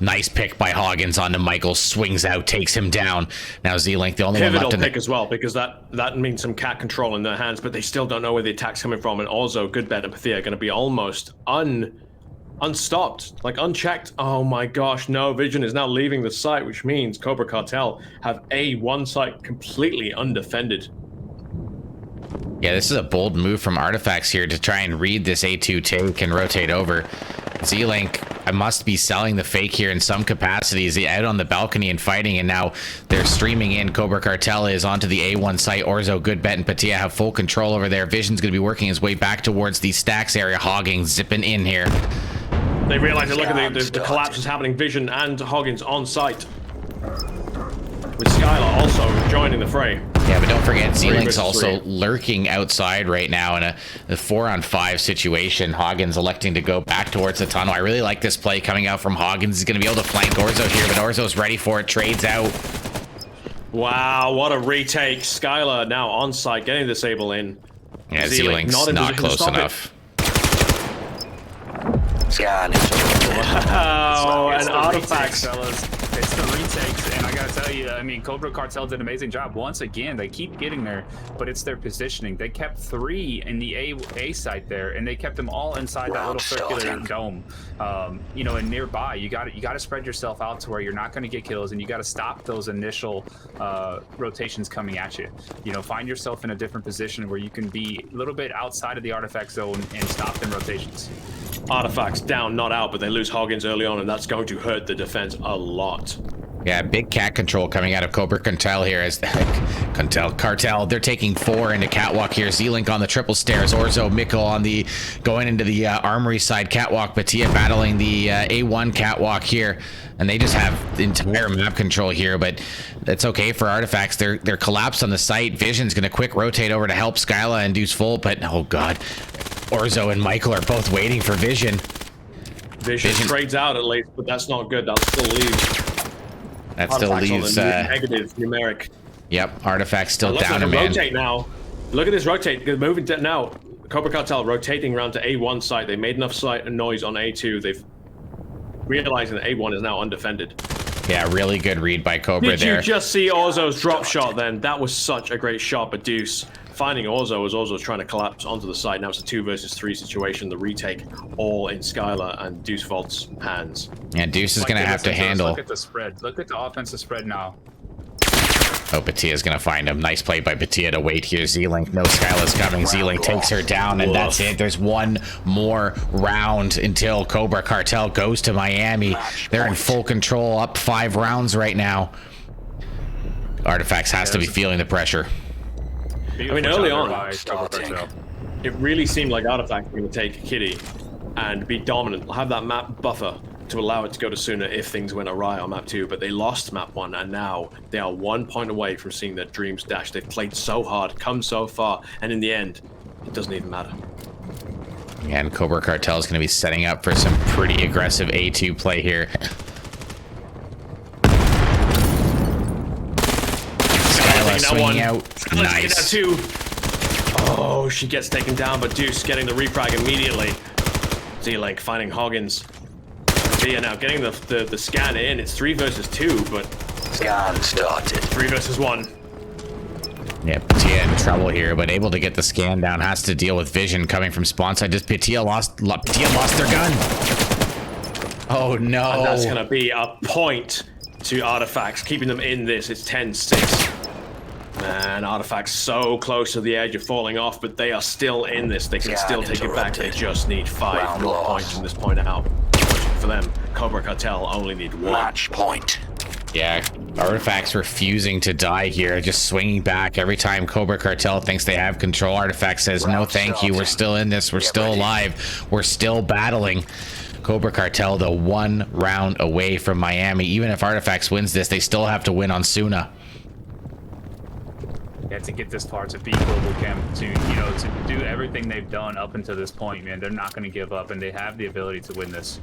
Nice pick by Hoggins onto Michael. Swings out, takes him down. Now Z-Link, the only one left in the... pick as well, because that means some cat control in their hands, but they still don't know where the attack's coming from. And also, Good Bet and Pathia are going to be almost unstopped, like unchecked. Oh my gosh, no. Vision is now leaving the site, which means Cobra Cartel have A1 site completely undefended. Yeah, this is a bold move from Artifacts here to try and read this A2 take and rotate over. Z-Link, I must be selling the fake here in some capacity. Is he out on the balcony and fighting, and now they're streaming in. Cobra Cartel is onto the A1 site. Orzo, Good Bet, and Patia have full control over there. Vision's going to be working his way back towards the stacks area. Hoggins zipping in here. They realize that look at the collapse is happening. Vision and Hoggins on site. With Skylar also joining the fray. Yeah, but don't forget, Z-Link's also lurking outside right now in a 4-on-5 situation. Hoggins electing to go back towards the tunnel. I really like this play coming out from Hoggins. He's going to be able to flank Orzo here, but Orzo's ready for it. Trades out. Wow, what a retake. Skylar now on site, getting the Sable in. Yeah, Z-Link's not close enough. Scan. Wow, and Artifacts. It's the retakes, and I gotta tell you, I mean, Cobra Cartel did an amazing job. Once again, they keep getting there, but it's their positioning. They kept 3 in the A site there, and they kept them all inside that little circular dome. You know, and nearby, you got to spread yourself out to where you're not going to get kills, and you got to stop those initial rotations coming at you. You know, find yourself in a different position where you can be a little bit outside of the artifact zone and stop them rotations. Artifacts down, not out, but they lose Hoggins early on, and that's going to hurt the defense a lot. Yeah, big cat control coming out of Cobra Cartel here as Cartel. They're taking 4 into catwalk here. Z-Link on the triple stairs. Orzo, Mikkel on the going into the armory side catwalk. Patia battling the A1 catwalk here, and they just have the entire map control here. But that's okay for Artifacts. They're collapsed on the site. Vision's gonna quick rotate over to help Skyla and Deuce full, but oh god, Orzo and Michael are both waiting for Vision. Vision trades out at least, but that's not good. That'll still leave. That still leaves negative numeric. Yep, Artifacts still down a man. Rotate now. Look at this rotate. They're moving now. Cobra Cartel rotating around to A1 site. They made enough noise on A2. They've realizing that A1 is now undefended. Yeah, really good read by Cobra there. Did you just see Orzo's drop shot then? That was such a great shot, but Deuce finding Orzo as Orzo's trying to collapse onto the side. Now it's a 2 versus 3 situation. The retake all in Skylar and Deuce Vault's hands. Yeah, Deuce is going to have to handle. Look at the spread. Look at the offensive spread now. Oh, Patia's going to find him. Nice play by Patia to wait here. Z-Link, no Skyla's coming. Z-Link takes her down, and that's it. There's one more round until Cobra Cartel goes to Miami. They're in full control, up 5 rounds right now. Artifacts has to be feeling the pressure. I mean, early on, it really seemed like Artifacts were going to take Kitty and be dominant, have that map buffer to allow it to go to Sooner if things went awry on map 2, but they lost map 1, and now they are 1 point away from seeing their dreams dashed. They've played so hard, come so far, and in the end, it doesn't even matter. And Cobra Cartel is going to be setting up for some pretty aggressive A2 play here. Skyla swinging out. Nice. Oh, she gets taken down, but Deuce getting the refrag immediately. Z-Link finding Hoggins. Via now getting the scan in. It's 3 versus 2, but... Scan started. 3 versus 1. Yeah, Patia in trouble here, but able to get the scan down. Has to deal with vision coming from spawn side. Just Patia lost their gun. Oh no. And that's gonna be a point to Artifacts, keeping them in this. It's 10-6. Man, Artifacts so close to the edge of falling off, but they are still in this. They can still take it back. They just need 5 more points from this point out. For them, Cobra Cartel only need 1. Match point. Yeah, Artifacts refusing to die here, just swinging back every time Cobra Cartel thinks they have control. Artifact says, no thank you, we're still in this, we're still alive, we're still battling. Cobra Cartel, the 1 round away from Miami. Even if Artifacts wins this, they still have to win on Suna. Yeah, to get this far, to beat Global Chem, to do everything they've done up until this point, man, they're not going to give up, and they have the ability to win this.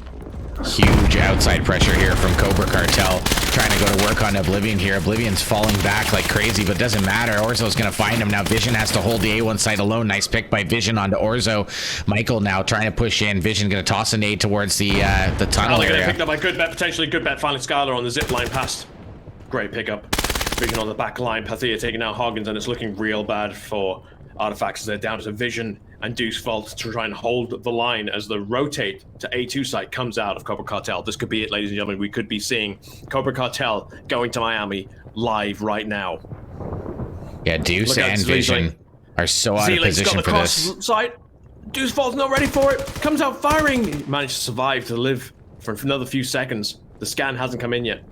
Huge outside pressure here from Cobra Cartel, trying to go to work on Oblivion here. Oblivion's falling back like crazy, but doesn't matter. Orzo's going to find him now. Vision has to hold the A1 site alone. Nice pick by Vision onto Orzo. Michael now trying to push in. Vision going to toss a nade towards the tunnel area. Picked up a good bet, potentially good bet. Finally, Skylar on the zip line past. Great pickup. Vision on the back line. Pathia taking out Hoggins, and it's looking real bad for Artifacts as they're down to Vision and Deuce Vault to try and hold the line as the rotate to A2 site comes out of Cobra Cartel. This could be it, ladies and gentlemen. We could be seeing Cobra Cartel going to Miami live right now. Yeah, Deuce and Vision are so out of position for this. Site. Deuce Vault's not ready for it. Comes out firing. He managed to survive to live for another few seconds. The scan hasn't come in yet.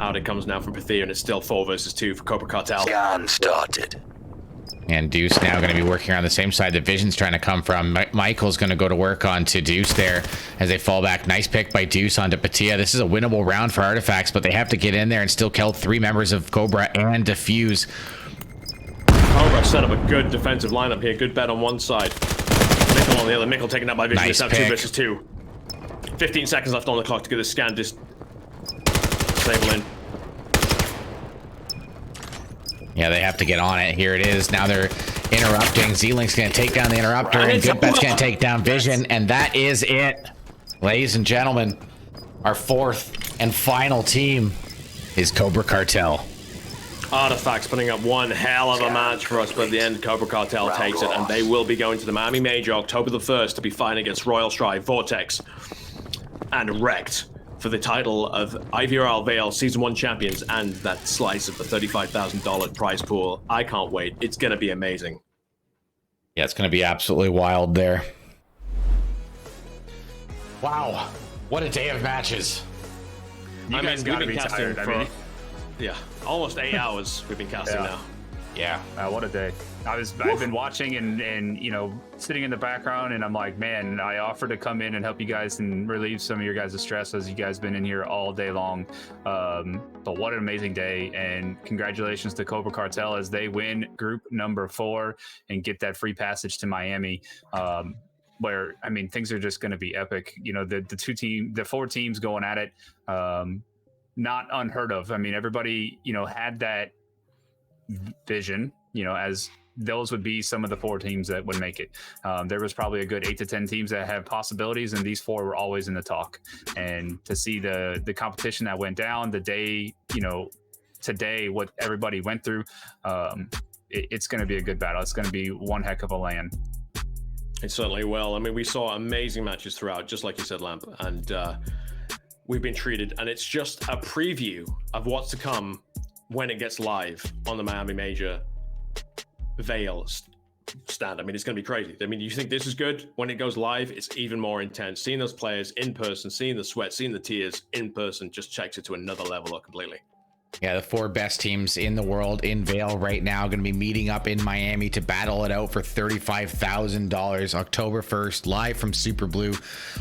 Out it comes now from Pathia, and it's still 4 versus 2 for Cobra Cartel. Scan started. And Deuce now going to be working around the same side that Vision's trying to come from. Michael's going to go to work onto Deuce there as they fall back. Nice pick by Deuce onto Patia. This is a winnable round for Artifacts, but they have to get in there and still kill 3 members of Cobra and defuse. Cobra set up a good defensive lineup here. Good bet on one side. Mickle on the other. Mickle taken out by Vision. Nice it's now 2 versus 2. 15 seconds left on the clock to get this scan disable in. Yeah, they have to get on it. Here it is. Now they're interrupting. Z-Link's going to take down the interrupter, and Good Bet's going to take down Vision, and that is it. Ladies and gentlemen, our 4th and final team is Cobra Cartel. Artifacts putting up one hell of a match for us, but at the end, Cobra Cartel takes it, and they will be going to the Miami Major October the 1st to be fighting against Royal Strive, Vortex, and Wrecked for the title of IVRL Vail Season 1 champions and that slice of the $35,000 prize pool. I can't wait. It's going to be amazing. Yeah, it's going to be absolutely wild there. Wow. What a day of matches. You guys gotta be tired. Yeah, almost 8 hours we've been casting now. Yeah. What a day. I've been watching and sitting in the background, and I'm like, man, I offered to come in and help you guys and relieve some of your guys' stress as you guys been in here all day long. But what an amazing day, and congratulations to Cobra Cartel as they win group number 4 and get that free passage to Miami. Where, I mean, things are just going to be epic. The 4 teams going at it, not unheard of. I mean, everybody, had that vision, as those would be some of the 4 teams that would make it. There was probably a good 8 to 10 teams that have possibilities, and these 4 were always in the talk. And to see the competition that went down, the day, today, what everybody went through, it's going to be a good battle. It's going to be one heck of a land. It certainly will. I mean, we saw amazing matches throughout, just like you said, Lamp, and we've been treated, and it's just a preview of what's to come when it gets live on the Miami Major Vail stand. I mean, it's going to be crazy. I mean, you think this is good? When it goes live, it's even more intense. Seeing those players in person, seeing the sweat, seeing the tears in person just takes it to another level completely. Yeah, the 4 best teams in the world in Vail right now going to be meeting up in Miami to battle it out for $35,000 October 1st, live from Super Blue.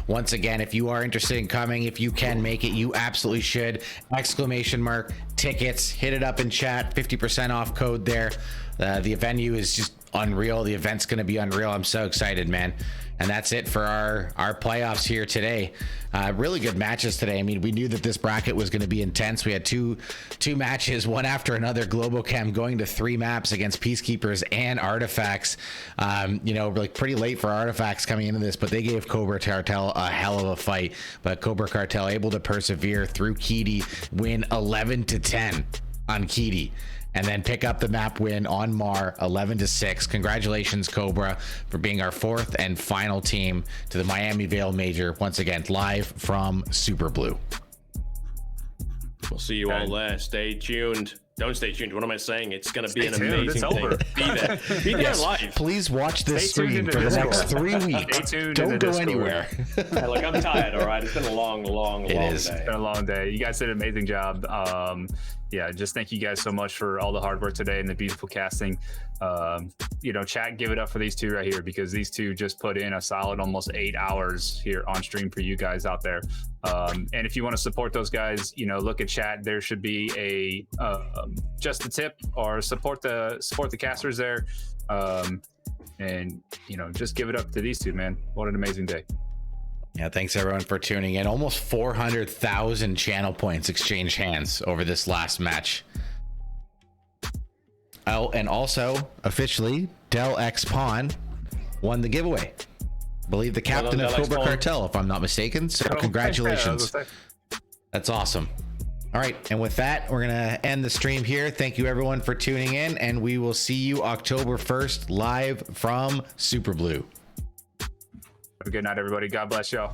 Once again, if you are interested in coming, if you can make it, you absolutely should. ! Tickets, hit it up in chat, 50% off code there. The venue is just unreal. The event's going to be unreal. I'm so excited, man. And that's it for our playoffs here today. Really good matches today. I mean, we knew that this bracket was going to be intense. We had two matches, one after another. Globochem going to 3 maps against Peacekeepers and Artifacts. Like pretty late for Artifacts coming into this, but they gave Cobra Cartel a hell of a fight. But Cobra Cartel able to persevere through Keedy, win 11-10 on Keedy, and then pick up the map win on Mar 11-6. Congratulations, Cobra, for being our 4th and final team to the Miami Vail Major. Once again, live from Super Blue. We'll see you all there. Stay tuned. Don't stay tuned. What am I saying? It's going to be an amazing thing. Be there. Be there live. Please watch this stream for the next 3 weeks. Stay tuned. Don't go anywhere. Hey, look, I'm tired, all right? It's been a long day. It's been a long day. You guys did an amazing job. Just thank you guys so much for all the hard work today and the beautiful casting. Chat, give it up for these two right here, because these two just put in a solid almost 8 hours here on stream for you guys out there. And if you want to support those guys, look at chat. There should be a just a tip or support the casters there. Just give it up to these two, man. What an amazing day. Yeah, thanks everyone for tuning in. Almost 400,000 channel points exchanged hands over this last match. Oh, and also officially, Del X Pawn won the giveaway. I believe the captain of Cobra Cartel, if I'm not mistaken. So congratulations. That's awesome. All right, and with that, we're gonna end the stream here. Thank you everyone for tuning in, and we will see you October 1st live from Super Blue. Have a good night, everybody. God bless y'all.